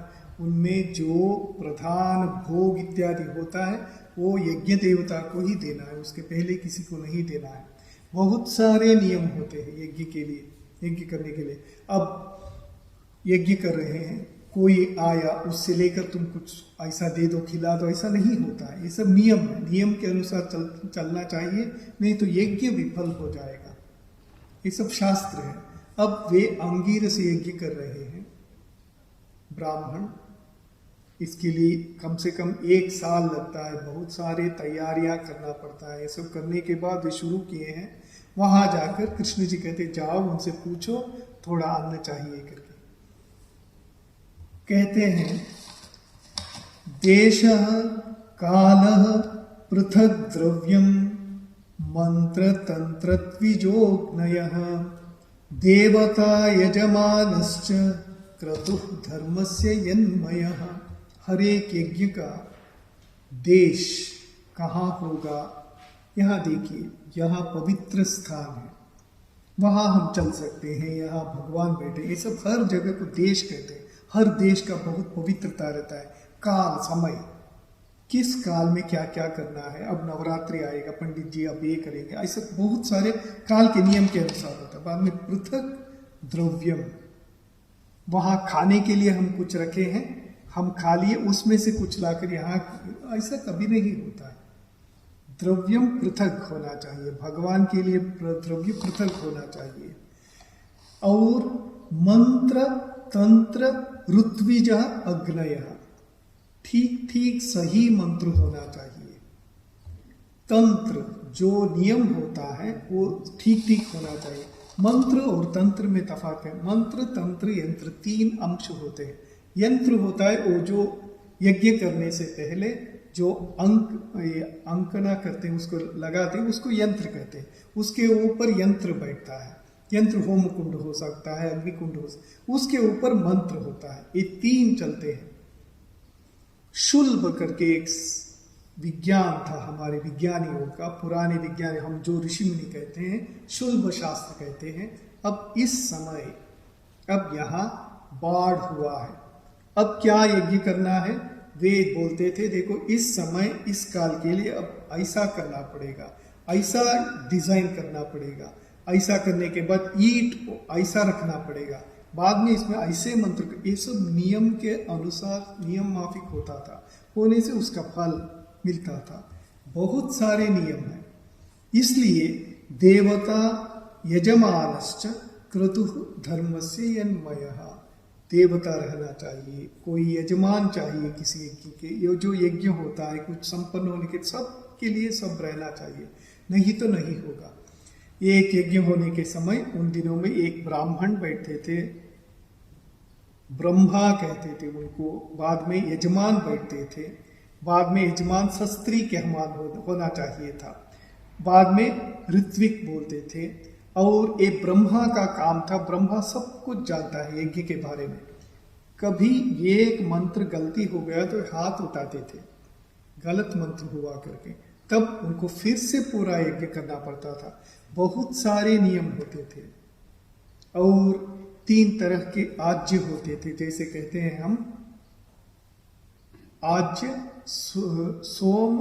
उनमें जो प्रधान भोग इत्यादि होता है वो यज्ञ देवता को ही देना है, उसके पहले किसी को नहीं देना है। बहुत सारे नियम होते हैं यज्ञ के लिए, यज्ञ करने के लिए। अब यज्ञ कर रहे हैं, कोई आया, उससे लेकर तुम कुछ ऐसा दे दो, खिला दो, ऐसा नहीं होता है। ये सब नियम है, नियम के अनुसार चलना चाहिए, नहीं तो यज्ञ विफल हो जाएगा। ये सब शास्त्र है। अब वे अंगीरस यज्ञ कर रहे हैं ब्राह्मण, इसके लिए कम से कम 1 साल लगता है, बहुत सारे तैयारियां करना पड़ता है। ये सब करने के बाद वे शुरू किए हैं। वहां जाकर कृष्ण जी कहते जाओ उनसे पूछो थोड़ा अन्न चाहिए करके। कहते हैं देशः कालः पृथक द्रव्यम मंत्र तंत्र द्विजोग्नयः देवता यजमानश्च क्रतुः धर्मस्य यन्मयः। हर एक यज्ञ का देश कहाँ होगा, यहाँ देखिए, यहाँ पवित्र स्थान है, वहाँ हम चल सकते हैं, यहाँ भगवान बैठे। ये सब हर जगह को देश कहते हैं। हर देश का बहुत पवित्रता रहता है। काल, समय, किस काल में क्या क्या करना है। अब नवरात्रि आएगा, पंडित जी अब ये करेंगे, ऐसा बहुत सारे काल के नियम के अनुसार होता है। बाद में पृथक द्रव्यम, वहाँ खाने के लिए हम कुछ रखे हैं, हम खा लिए, उसमें से कुछ लाकर यहाँ, ऐसा कभी नहीं होता है। द्रव्यम पृथक होना चाहिए, भगवान के लिए द्रव्य पृथक होना चाहिए। और मंत्र तंत्र ऋत्विज अग्नय, ठीक ठीक सही मंत्र होना चाहिए। तंत्र जो नियम होता है वो ठीक ठीक होना चाहिए। मंत्र और तंत्र में तफात है। मंत्र तंत्र यंत्र 3 अंश होते हैं। यंत्र होता है वो जो यज्ञ करने से पहले जो अंकना करते हैं, उसको लगाते हैं, उसको यंत्र कहते हैं। उसके ऊपर यंत्र बैठता है। यंत्र होम कुंड हो सकता है, अग्नि कुंड हो सकता है, उसके ऊपर मंत्र होता है। ये 3 चलते हैं। शुल्ब करके एक विज्ञान था हमारे विज्ञानियों का, पुराने विज्ञानी, हम जो ऋषि मुनि कहते हैं, शुल्ब शास्त्र कहते हैं। अब इस समय, अब यहाँ बाढ़ हुआ है, अब क्या यज्ञ करना है। वेद बोलते थे देखो इस समय, इस काल के लिए अब ऐसा करना पड़ेगा, ऐसा डिजाइन करना पड़ेगा, ऐसा करने के बाद ईंट को ऐसा रखना पड़ेगा, बाद में इसमें ऐसे मंत्र, ये सब नियम के अनुसार नियम माफिक होता था, होने से उसका फल मिलता था। बहुत सारे नियम हैं। इसलिए देवता यजमानश्च क्रतुः धर्मस्य यन्मयः, देवता रहना चाहिए, कोई यजमान चाहिए किसी यज्ञ के। ये जो यज्ञ होता है कुछ संपन्न होने के, सब के लिए सब रहना चाहिए, नहीं तो नहीं होगा। एक यज्ञ होने के समय उन दिनों में एक ब्राह्मण बैठते थे, ब्रह्मा कहते थे उनको। बाद में यजमान बैठते थे, बाद में यजमान शस्त्री के समान होना चाहिए था, बाद में ऋत्विक बोलते थे। और ये ब्रह्मा का काम था, ब्रह्मा सब कुछ जानता है यज्ञ के बारे में। कभी एक मंत्र गलती हो गया तो हाथ उठाते थे, गलत मंत्र हुआ करके, तब उनको फिर से पूरा यज्ञ करना पड़ता था। बहुत सारे नियम होते थे। और 3 तरह के आज्य होते थे, जैसे कहते हैं हम आज्य, सोम,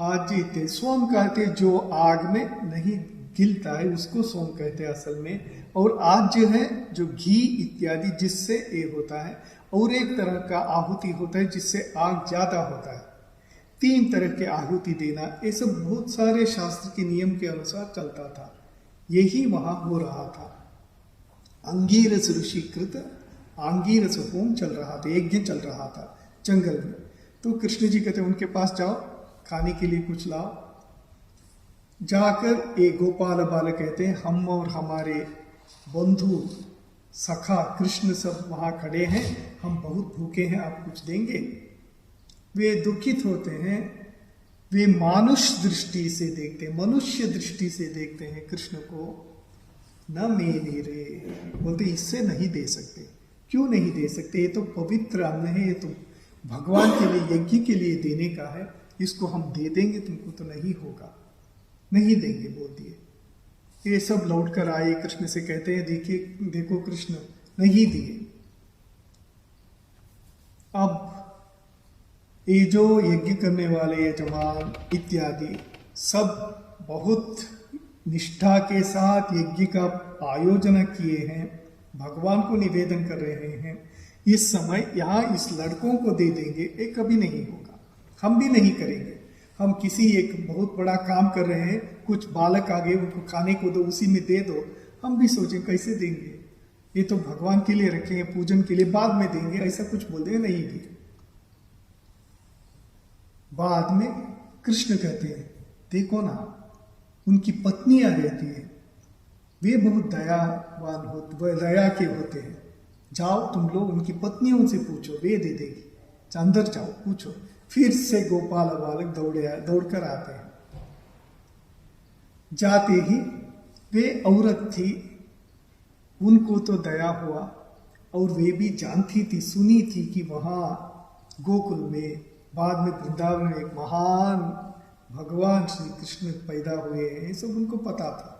आजीते, सोम कहते जो आग में नहीं गिलता है उसको सोम कहते हैं असल में। और आज जो है जो घी इत्यादि जिससे ये होता है, और एक तरह का आहुति होता है जिससे आग ज्यादा होता है। 3 तरह के आहुति देना, ये सब बहुत सारे शास्त्र के नियम के अनुसार चलता था। यही वहां हो रहा था। अंगीरस ऋषि कृत आंगीरस होम चल रहा था, यज्ञ चल रहा था जंगल में। तो कृष्ण जी कहते उनके पास जाओ, खाने के लिए कुछ लाओ। जाकर एक गोपाल बालक कहते हैं हम और हमारे बंधु सखा कृष्ण सब वहां खड़े हैं, हम बहुत भूखे हैं, आप कुछ देंगे? वे दुखित होते हैं, वे मानुष दृष्टि से देखते हैं, मनुष्य दृष्टि से देखते हैं कृष्ण को। न मेरे रे, बोलते इससे नहीं दे सकते। क्यों नहीं दे सकते? ये तो पवित्र अन्न है, ये तो भगवान के लिए यज्ञ के लिए देने का है, इसको हम दे देंगे तुमको तो नहीं होगा, नहीं देंगे बोल दिए। ये सब लौट कर आए, कृष्ण से कहते हैं देखिए देखो कृष्ण नहीं दिए। अब ये जो यज्ञ करने वाले यजमान इत्यादि सब बहुत निष्ठा के साथ यज्ञ का आयोजन किए हैं, भगवान को निवेदन कर रहे हैं। इस समय यहाँ इस लड़कों को दे देंगे, ये कभी नहीं होगा, हम भी नहीं करेंगे। हम किसी एक बहुत बड़ा काम कर रहे हैं, कुछ बालक आगे उनको खाने को दो, उसी में दे दो, हम भी सोचें कैसे देंगे, ये तो भगवान के लिए रखे हैं, पूजन के लिए, बाद में देंगे, ऐसा कुछ बोल देंगे, नहीं दिए। बाद में कृष्ण कहते हैं देखो ना, उनकी पत्नियां रहती है, वे बहुत दयावान होते, दया के होते हैं। जाओ तुम लोग उनकी पत्नियों से पूछो, वे दे देगी, अंदर जाओ पूछो। फिर से गोपाल बालक दौड़कर आते हैं। जाते ही वे औरत थी, उनको तो दया हुआ, और वे भी जानती थी, सुनी थी कि वहां गोकुल में, बाद में वृंदावन में एक महान भगवान श्री कृष्ण पैदा हुए हैं, ये सब उनको पता था।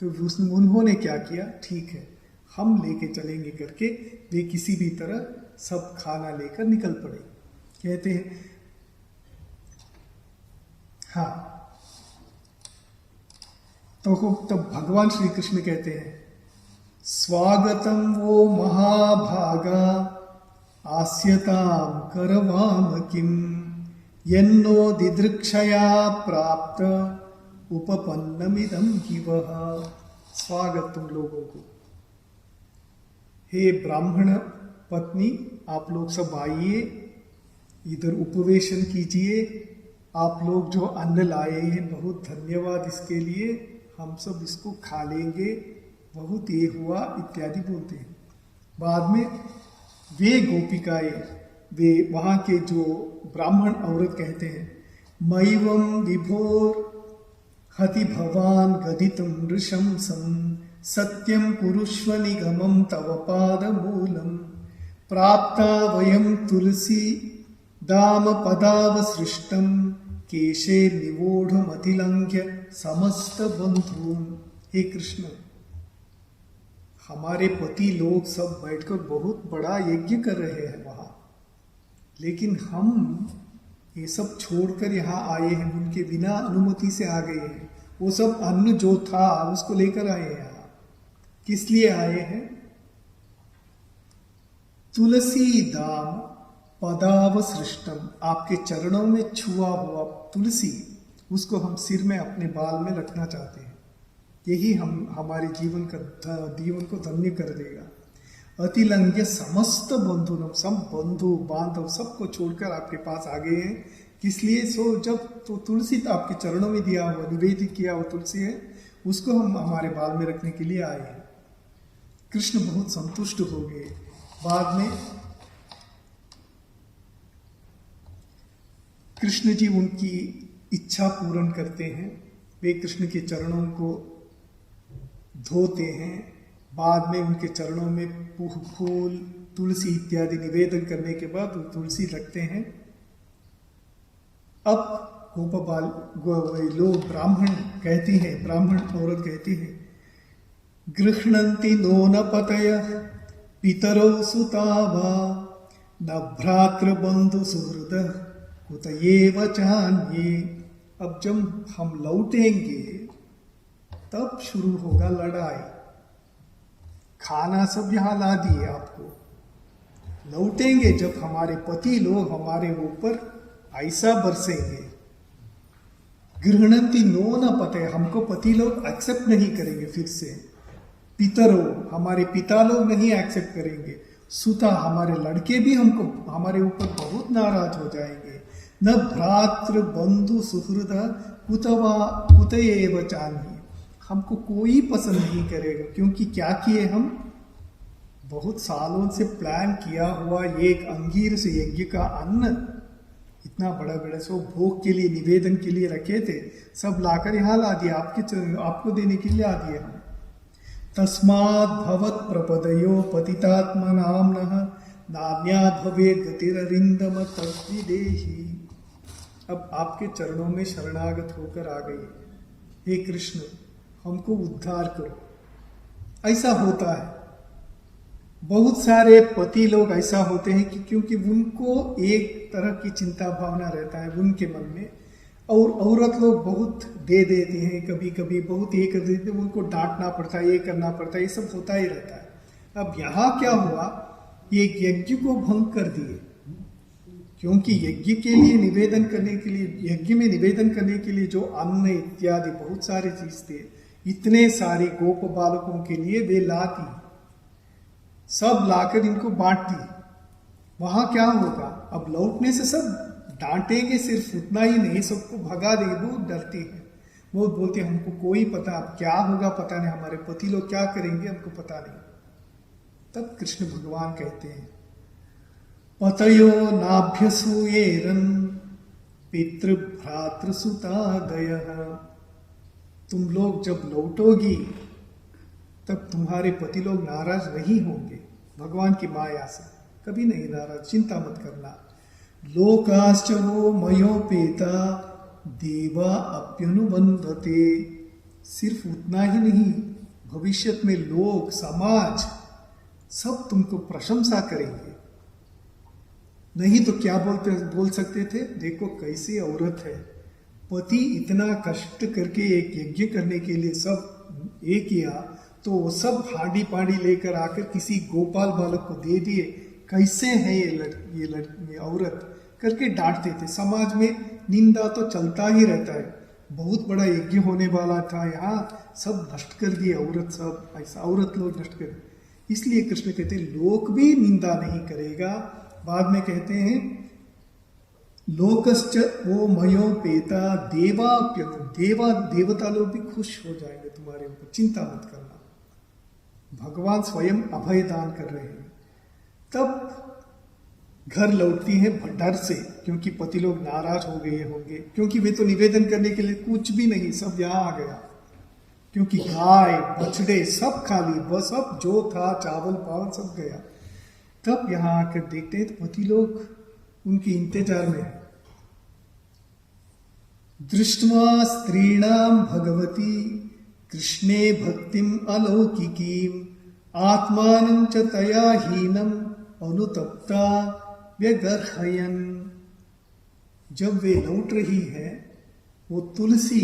तो उन्होंने क्या किया, ठीक है हम लेके चलेंगे करके वे किसी भी तरह सब खाना लेकर निकल पड़े। कहते हैं हाँ, तो तब भगवान श्री कृष्ण कहते हैं स्वागतम वो महाभागा आस्यताम करवाम किम यन्नो दिदृक्षया प्राप्त उपपन्नमिदं गिवः। स्वागत तुम लोगों को, हे ब्राह्मण पत्नी, आप लोग सब आइए, इधर उपवेशन कीजिए। आप लोग जो अन्न लाए हैं बहुत धन्यवाद इसके लिए, हम सब इसको खा लेंगे, बहुत ये हुआ इत्यादि बोलते हैं। बाद में वे गोपिकाएं, वे वहाँ के जो ब्राह्मण औरत कहते हैं मैवं विभोर हति भवान गदितुं नृशंसं सत्यं कुरुष्व निगमं तव पादमूलम् प्राप्ता वयं तुलसी दाम पदावसृष्टं केशे निवोढमतिलंघ्य समस्त बंधून्। हे कृष्ण, हमारे पति लोग सब बैठकर बहुत बड़ा यज्ञ कर रहे हैं वहां, लेकिन हम ये सब छोड़कर यहाँ आए हैं, उनके बिना अनुमति से आ गए हैं। वो सब अन्न जो था उसको लेकर आए हैं यहाँ। किस लिए आए हैं? तुलसी दाम पदावसृष्टम, आपके चरणों में छुआ हुआ तुलसी, उसको हम सिर में अपने बाल में रखना चाहते हैं। यही हम हमारे जीवन को धन्य कर देगा। अतिलंघ्य समस्त बंधु, सब बंधु बांधव सबको छोड़कर आपके पास आ गए हैं। किस लिए? सो जब तो तुलसी तो आपके चरणों में दिया हुआ, निवेदित किया हुआ तुलसी है, उसको हम हमारे बाल में रखने के लिए आए हैं। कृष्ण बहुत संतुष्ट हो गए। बाद में कृष्ण जी उनकी इच्छा पूर्ण करते हैं, वे कृष्ण के चरणों को धोते हैं। बाद में उनके चरणों में फूल तुलसी इत्यादि निवेदन करने के बाद वो तुलसी रखते हैं। अब गोपाल लोग ब्राह्मण कहती हैं, ब्राह्मण औरत कहती है गृह्णन्ति नो न पतयः पितरौ सुता वा न भ्रातृबन्धु सुहृदः उतयेव चान्ये। अब जब हम लौटेंगे तब शुरू होगा लड़ाई। खाना सब यहाँ ला दिए आपको, लौटेंगे जब हमारे पति लोग हमारे ऊपर ऐसा बरसेंगे। गृहणंती नो न पते, हमको पति लोग एक्सेप्ट नहीं करेंगे। फिर से पितरो, हमारे पिता लोग नहीं एक्सेप्ट करेंगे। सुता, हमारे लड़के भी हमको हमारे ऊपर बहुत नाराज हो जाएंगे। न भ्रातृ बंधु सुहृद कुतवा कुतयेव चान्ये, हमको कोई पसंद नहीं करेगा। क्योंकि क्या किए हम, बहुत सालों से प्लान किया हुआ एक अंगीर से यज्ञ का अन्न, इतना बड़ा बड़ा सो भोग के लिए निवेदन के लिए रखे थे, सब लाकर यहाँ ला दिया, आपको देने के लिए आ दिया हम। तस्मात् भवत् प्रपदयो पतितात्मनाम्नः नान्या भवेत् गतिररिन्दम तद्विदेहि। अब आपके चरणों में शरणागत होकर आ गई, हे कृष्ण हमको उद्धार करो। ऐसा होता है, बहुत सारे पति लोग ऐसा होते हैं कि क्योंकि उनको एक तरह की चिंता भावना रहता है उनके मन में, और औरत लोग बहुत दे देते हैं, कभी कभी बहुत ये कर देते हैं, उनको डांटना पड़ता है, ये करना पड़ता है, ये सब होता ही रहता है। अब यहाँ क्या हुआ, ये यज्ञ को भंग कर दिए, क्योंकि यज्ञ के लिए निवेदन करने के लिए, यज्ञ में निवेदन करने के लिए जो अन्न इत्यादि बहुत सारे चीज थे, इतने सारे गोप बालकों के लिए वे लाती, सब लाकर इनको बांट दी। वहां क्या होगा, अब लौटने से सब डांटेंगे, सिर्फ उतना ही नहीं सबको भगा देंगे। वो डरती है, वो बोलते हमको कोई पता, अब क्या होगा पता नहीं, हमारे पति लोग क्या करेंगे हमको पता नहीं। तब कृष्ण भगवान कहते हैं पतयो नाभ्यसूयेरन पितृभ्रातृसुतादयः, तुम लोग जब लौटोगी तब तुम्हारे पति लोग नाराज नहीं होंगे। भगवान की माया से कभी नहीं नाराज, चिंता मत करना। लोकाश्च वो मयोपेता देवा अप्यनुबंधते, सिर्फ उतना ही नहीं, भविष्य में लोग समाज सब तुमको प्रशंसा करेंगे। नहीं तो क्या बोल सकते थे, देखो कैसी औरत है, पति इतना कष्ट करके एक यज्ञ करने के लिए सब ये किया, तो वो सब हांडी पांडी लेकर आकर किसी गोपाल बालक को दे दिए, कैसे है ये औरत करके डांटते थे। समाज में निंदा तो चलता ही रहता है, बहुत बड़ा यज्ञ होने वाला था, यहाँ सब नष्ट कर दिए औरत, सब ऐसा औरत लोग नष्ट कर। इसलिए कृष्ण कहते हैं लोक भी निंदा नहीं करेगा। बाद में कहते हैं लोकश्च वो मयोपेता देवाप्यनु, देवता लोग भी खुश हो जाएंगे तुम्हारे ऊपर, चिंता मत करना। भगवान स्वयं अभय दान कर रहे हैं। तब घर लौटती है डर से, क्योंकि पति लोग नाराज हो गए होंगे, क्योंकि वे तो निवेदन करने के लिए कुछ भी नहीं, सब यहाँ आ गया, क्योंकि गाय बछड़े सब खाली, बस सब जो था चावल पावल सब गया। तब यहाँ आकर देखते हैं तो पति लोग उनके इंतजार में है। दृष्ट्वा स्त्रीणाम भगवती कृष्णे भक्तिम अलौकिकीम आत्मानं च तया हीनम अनुतप्ता व्यगर्हयन्। जब वे लौट रही है, वो तुलसी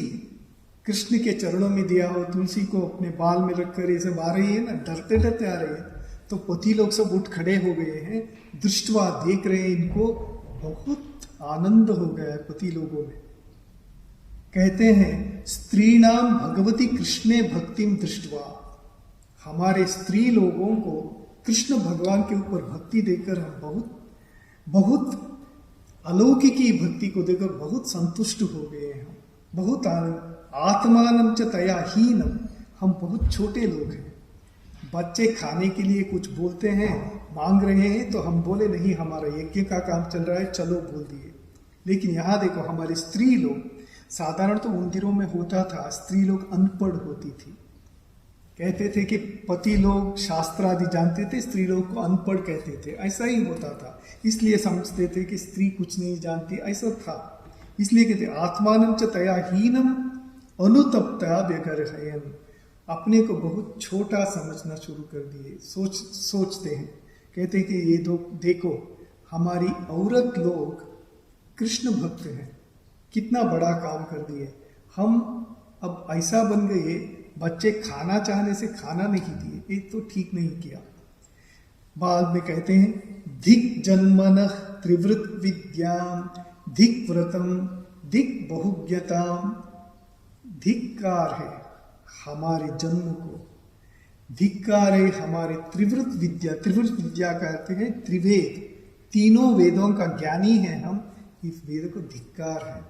कृष्ण के चरणों में दिया हो तुलसी को अपने बाल में रखकर ये सब आ रही है ना, डरते डरते आ रही है। तो पति लोग सब उठ खड़े हो गए हैं, दृष्टवा देख रहे हैं इनको, बहुत आनंद हो गया है पति लोगों में। कहते हैं स्त्री नाम भगवती कृष्णे भक्तिम दृष्टवा, हमारे स्त्री लोगों को कृष्ण भगवान के ऊपर भक्ति देकर हम बहुत बहुत अलौकिकी भक्ति को देकर बहुत संतुष्ट हो गए हैं, बहुत आनंद। आत्मानं च तया हीनम, हम बहुत छोटे लोग हैं। बच्चे खाने के लिए कुछ बोलते हैं, मांग रहे हैं, तो हम बोले नहीं हमारा यज्ञ का काम चल रहा है, चलो बोल दिए। लेकिन यहाँ देखो हमारी स्त्री लोग, साधारण तो उन दिनों में होता था, स्त्री लोग अनपढ़ होती थी, कहते थे कि पति लोग शास्त्र आदि जानते थे, स्त्री लोग को अनपढ़ कहते थे, ऐसा ही होता था। इसलिए समझते थे कि स्त्री कुछ नहीं जानती, ऐसा था। इसलिए कहते आत्मानं च तया हीनम अनुतप्ता व्यगर्हयन्, अपने को बहुत छोटा समझना शुरू कर दिए। सोचते हैं, कहते हैं कि ये देखो हमारी औरत लोग कृष्ण भक्त हैं, कितना बड़ा काम कर दिए। हम अब ऐसा बन गए, बच्चे खाना चाहने से खाना नहीं दिए, ये तो ठीक नहीं किया। बाद में कहते हैं धिक जन्मनः त्रिवृत विद्याम धिक व्रतम धिक बहुज्ञताम। धिक्कार है हमारे जन्म को, धिक्कार है हमारे त्रिवृत विद्या। त्रिवृत विद्या का अर्थ है त्रिवेद, तीनों वेदों का ज्ञानी है हम, इस वेद को धिक्कार है।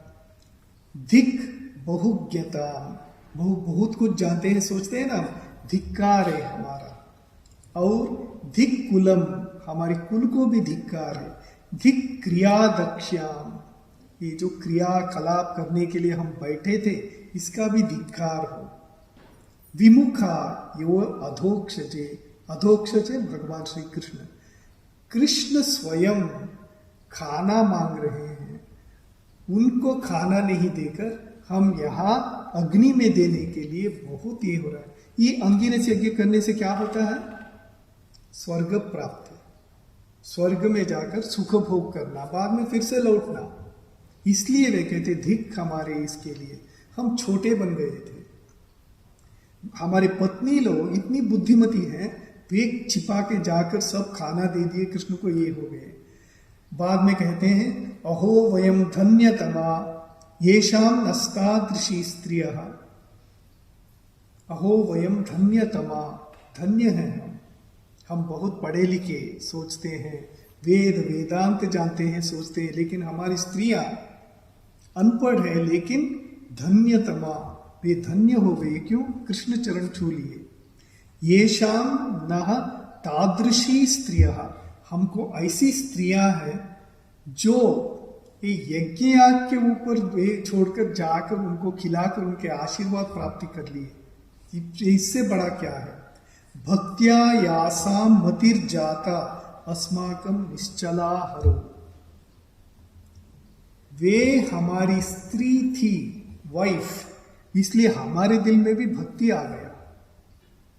धिक बहुज्ञता, बहुत कुछ जानते हैं, सोचते हैं ना, धिक्कार है हमारा। और धिक कुलम, हमारे कुल को भी धिक्कार है। धिक क्रिया दक्ष्याम, ये जो क्रियाकलाप करने के लिए हम बैठे थे इसका भी धिक्कार हो। विमुखा यो अधोक्षजे, अधोक्षजे भगवान श्री कृष्ण। कृष्ण स्वयं खाना मांग रहे हैं, उनको खाना नहीं देकर हम यहाँ अग्नि में देने के लिए बहुत ये हो रहा है। ये अंगिरस यज्ञ करने से क्या होता है? स्वर्ग प्राप्ति, स्वर्ग में जाकर सुख भोग करना, बाद में फिर से लौटना। इसलिए वे कहते धिक हमारे इसके लिए, हम छोटे बन गए थे। हमारे पत्नी लोग इतनी बुद्धिमती हैं, वे छिपा के जाकर सब खाना दे दिए कृष्ण को, ये हो गए। बाद में कहते हैं अहो वयम धन्यतमा येषाम नस्तादृशी स्त्रियः। अहो वयम धन्यतमा, धन्य हैं हम बहुत पढ़े लिखे सोचते हैं, वेद वेदांत जानते हैं सोचते हैं, लेकिन हमारी स्त्रियां अनपढ़ है लेकिन धन्यतमा, वे धन्य हो गए। क्यों? कृष्ण चरण छू लिए। येषाम नः तादृशी स्त्रियः, हमको ऐसी स्त्रियां हैं जो ये यज्ञ याग के ऊपर वे छोड़कर जाकर उनको खिलाकर उनके आशीर्वाद प्राप्ति कर लिए। इससे बड़ा क्या है? भक्त्या यासाम मतिर्जाता अस्माकम निश्चला हरो। वे हमारी स्त्री थी, वाइफ, इसलिए हमारे दिल में भी भक्ति आ गया।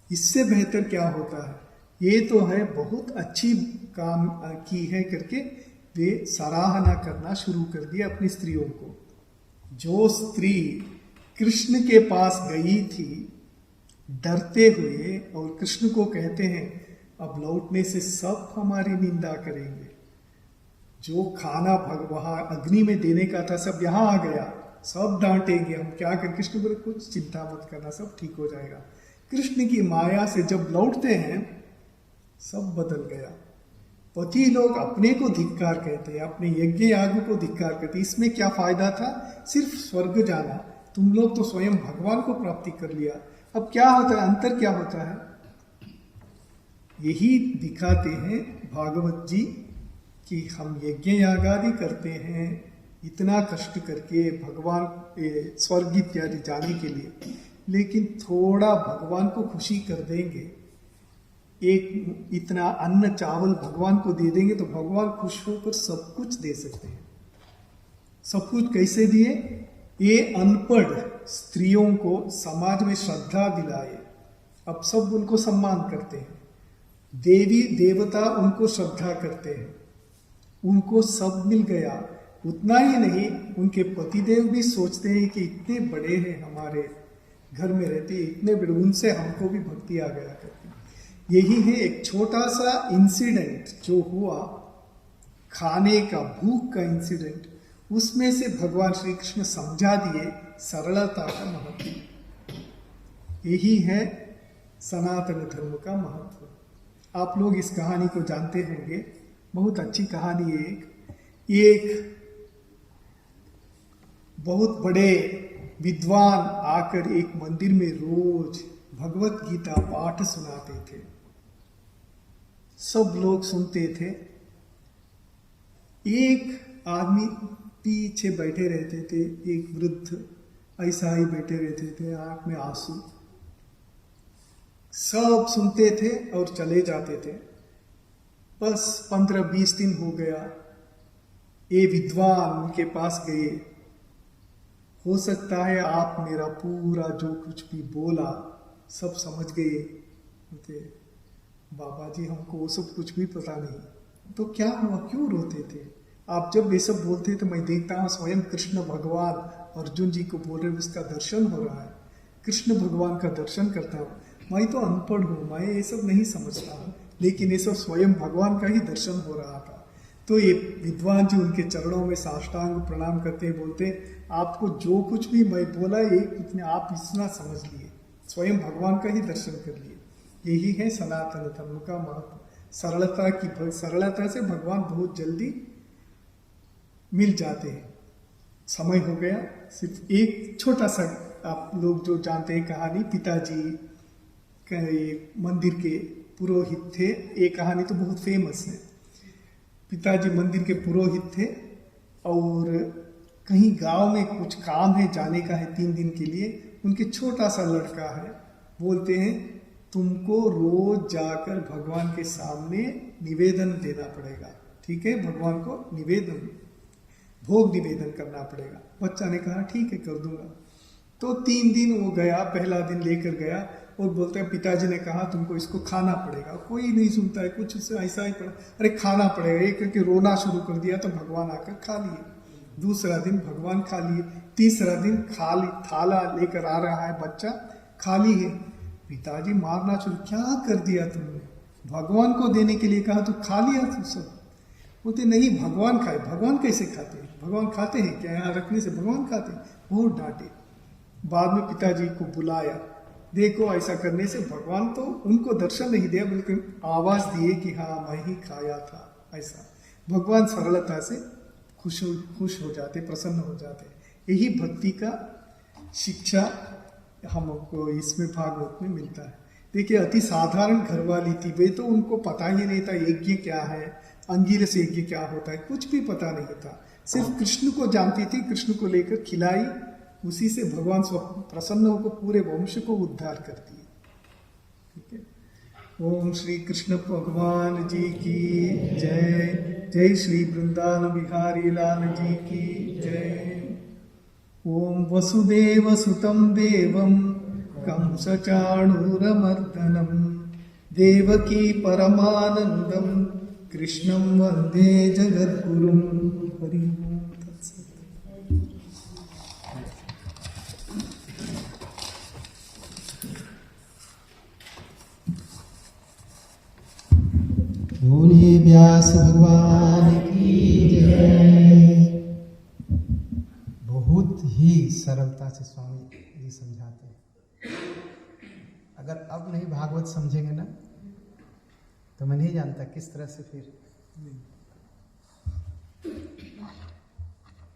इससे बेहतर क्या होता है? ये तो है बहुत अच्छी काम की है करके वे सराहना करना शुरू कर दिया अपनी स्त्रियों को। जो स्त्री कृष्ण के पास गई थी डरते हुए और कृष्ण को कहते हैं अब लौटने से सब हमारी निंदा करेंगे, जो खाना वहां अग्नि में देने का था सब यहाँ आ गया, सब डांटेंगे, हम क्या करें? कृष्ण बोले कुछ चिंता मत करना, सब ठीक हो जाएगा। कृष्ण की माया से जब लौटते हैं सब बदल गया। पति लोग अपने को धिक्कार कहते हैं, अपने यज्ञ याग को धिक्कार कहते हैं। इसमें क्या फायदा था? सिर्फ स्वर्ग जाना। तुम लोग तो स्वयं भगवान को प्राप्ति कर लिया। अब क्या होता है? अंतर क्या होता है? यही दिखाते हैं भागवत जी कि हम यज्ञ याग आदि करते हैं इतना कष्ट करके भगवान स्वर्ग इत्यादि जाने के लिए, लेकिन थोड़ा भगवान को खुशी कर देंगे, एक इतना अन्न चावल भगवान को दे देंगे तो भगवान खुश होकर सब कुछ दे सकते हैं। सब कुछ कैसे दिए? ये अनपढ़ स्त्रियों को समाज में श्रद्धा दिलाए, अब सब उनको सम्मान करते हैं, देवी देवता उनको श्रद्धा करते हैं, उनको सब मिल गया। उतना ही नहीं, उनके पतिदेव भी सोचते हैं कि इतने बड़े हैं, हमारे घर में रहते इतने बड़े, उनसे हमको भी भक्ति आ गया करके। यही है एक छोटा सा इंसिडेंट जो हुआ, खाने का, भूख का इंसिडेंट, उसमें से भगवान श्री कृष्ण समझा दिए सरलता का महत्व। यही है सनातन धर्म का महत्व। आप लोग इस कहानी को जानते होंगे, बहुत अच्छी कहानी है। एक बहुत बड़े विद्वान आकर एक मंदिर में रोज भगवत गीता पाठ सुनाते थे, सब लोग सुनते थे। एक आदमी पीछे बैठे रहते थे, एक वृद्ध ऐसा ही बैठे रहते थे, आंख में आंसू। सब सुनते थे और चले जाते थे। बस 15-20 दिन हो गया, ये विद्वान उनके पास गए, हो सकता है आप मेरा पूरा जो कुछ भी बोला सब समझ गए। बोलते बाबा जी हमको वो सब कुछ भी पता नहीं। तो क्या हुआ, क्यों रोते थे? आप जब ये सब बोलते हैं तो मैं देखता हूँ स्वयं कृष्ण भगवान अर्जुन जी को बोल रहे हैं, उसका दर्शन हो रहा है। कृष्ण भगवान का दर्शन करता हूँ। मैं तो अनपढ़ हूँ, मैं ये सब नहीं समझता हूँ, लेकिन ये सब स्वयं भगवान का ही दर्शन हो रहा था। तो ये विद्वान जी उनके चरणों में साष्टांग प्रणाम करते बोलते, आपको जो कुछ भी मैं बोला ये इतने आप इतना समझ लिए, स्वयं भगवान का ही दर्शन कर लिए। यही है सनातन धर्म का महत्व, सरलता से भगवान बहुत जल्दी मिल जाते हैं। समय हो गया, सिर्फ एक छोटा सा, आप लोग जो जानते हैं कहानी, पिताजी मंदिर के पुरोहित थे। ये कहानी तो बहुत फेमस है। पिताजी मंदिर के पुरोहित थे और कहीं गांव में कुछ काम है, जाने का है 3 दिन के लिए। उनके छोटा सा लड़का है, बोलते हैं तुमको रोज जाकर भगवान के सामने निवेदन देना पड़ेगा, ठीक है, भगवान को निवेदन, भोग निवेदन करना पड़ेगा। बच्चा ने कहा ठीक है कर दूंगा। तो 3 दिन वो गया, पहला दिन लेकर गया और बोलते हैं पिताजी ने कहा तुमको इसको खाना पड़ेगा। कोई नहीं सुनता है, कुछ उससे ऐसा ही पड़ा, अरे खाना पड़ेगा, ये करके रोना शुरू कर दिया। तो भगवान आकर खा लिए। दूसरा दिन भगवान खा लिए। तीसरा दिन खाली थाला लेकर आ रहा है बच्चा, खाली है। पिताजी मारना शुरू, क्या कर दिया तुमने, भगवान को देने के लिए कहा तो खा लिया तू सब। बोलते नहीं भगवान खाए। भगवान कैसे खाते हैं, भगवान खाते हैं क्या, यहाँ रखने से भगवान खाते हैं। बहुत डांटे। बाद में पिताजी को बुलाया, देखो ऐसा करने से भगवान तो उनको दर्शन नहीं दिया, बल्कि आवाज दिए कि हाँ मैं ही खाया था। ऐसा भगवान सरलता से खुश हो जाते, प्रसन्न हो जाते। यही भक्ति का शिक्षा हमको इसमें भागवत में मिलता है। देखिए अति साधारण घरवाली थी, वे तो उनको पता ही नहीं था यज्ञ क्या है, अंगिरस यज्ञ क्या होता है, कुछ भी पता नहीं था। सिर्फ कृष्ण को जानती थी, कृष्ण को लेकर खिलाई, उसी से भगवान प्रसन्न होकर पूरे वंश को उद्धार कर दिए। ठीक है। ओम श्री कृष्ण भगवान जी की जय। जय श्री वृंदावन बिहारी लाल जी की जय। ओम वसुदेव सुतं देवं कंस चाणूरमर्दनं देवकी परमानंदं कृष्णं वंदे जगद्गुरुं। हरि ओम तत्सत्। बोलिए व्यास भगवान की जय। बहुत ही सरलता से स्वामी जी समझाते हैं। अगर अब नहीं भागवत समझेंगे ना तो मैं नहीं जानता किस तरह से फिर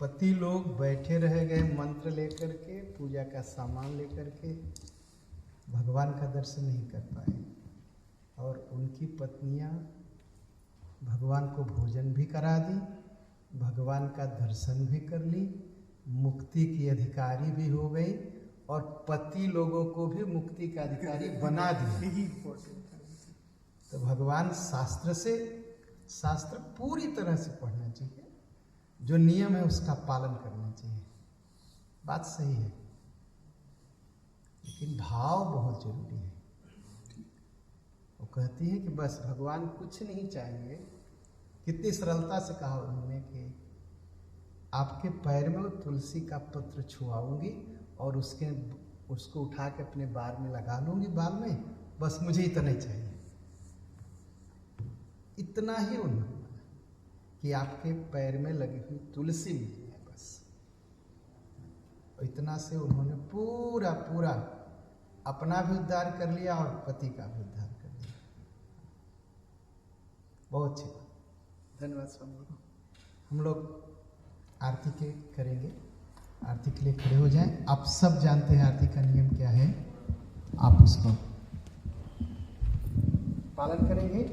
पति लोग बैठे रह गए मंत्र लेकर के, पूजा का सामान लेकर के, भगवान का दर्शन नहीं कर पाए। और उनकी पत्नियां भगवान को भोजन भी करा दी, भगवान का दर्शन भी कर ली, मुक्ति की अधिकारी भी हो गई और पति लोगों को भी मुक्ति का अधिकारी बना दिया। तो भगवान शास्त्र पूरी तरह से पढ़ना चाहिए, जो नियम है उसका पालन करना चाहिए। बात सही है, लेकिन भाव बहुत जरूरी है। वो कहती है कि बस भगवान कुछ नहीं चाहिए। कितनी सरलता से कहा उन्होंने कि आपके पैर में वो तुलसी का पत्र छुआऊंगी और उसको उठा के अपने बाल में लगा लूंगी, बाल में, बस मुझे इतना ही चाहिए। इतना ही उन्होंने कि आपके पैर में लगी हुई तुलसी मिली है, बस इतना से उन्होंने पूरा अपना भी उद्धार कर लिया और पति का भी उद्धार कर लिया। बहुत अच्छी बात, धन्यवाद स्वामी। हम लोग आरती के करेंगे, आरती के लिए खड़े हो जाएं। आप सब जानते हैं आरती का नियम क्या है, आप उसको पालन करेंगे।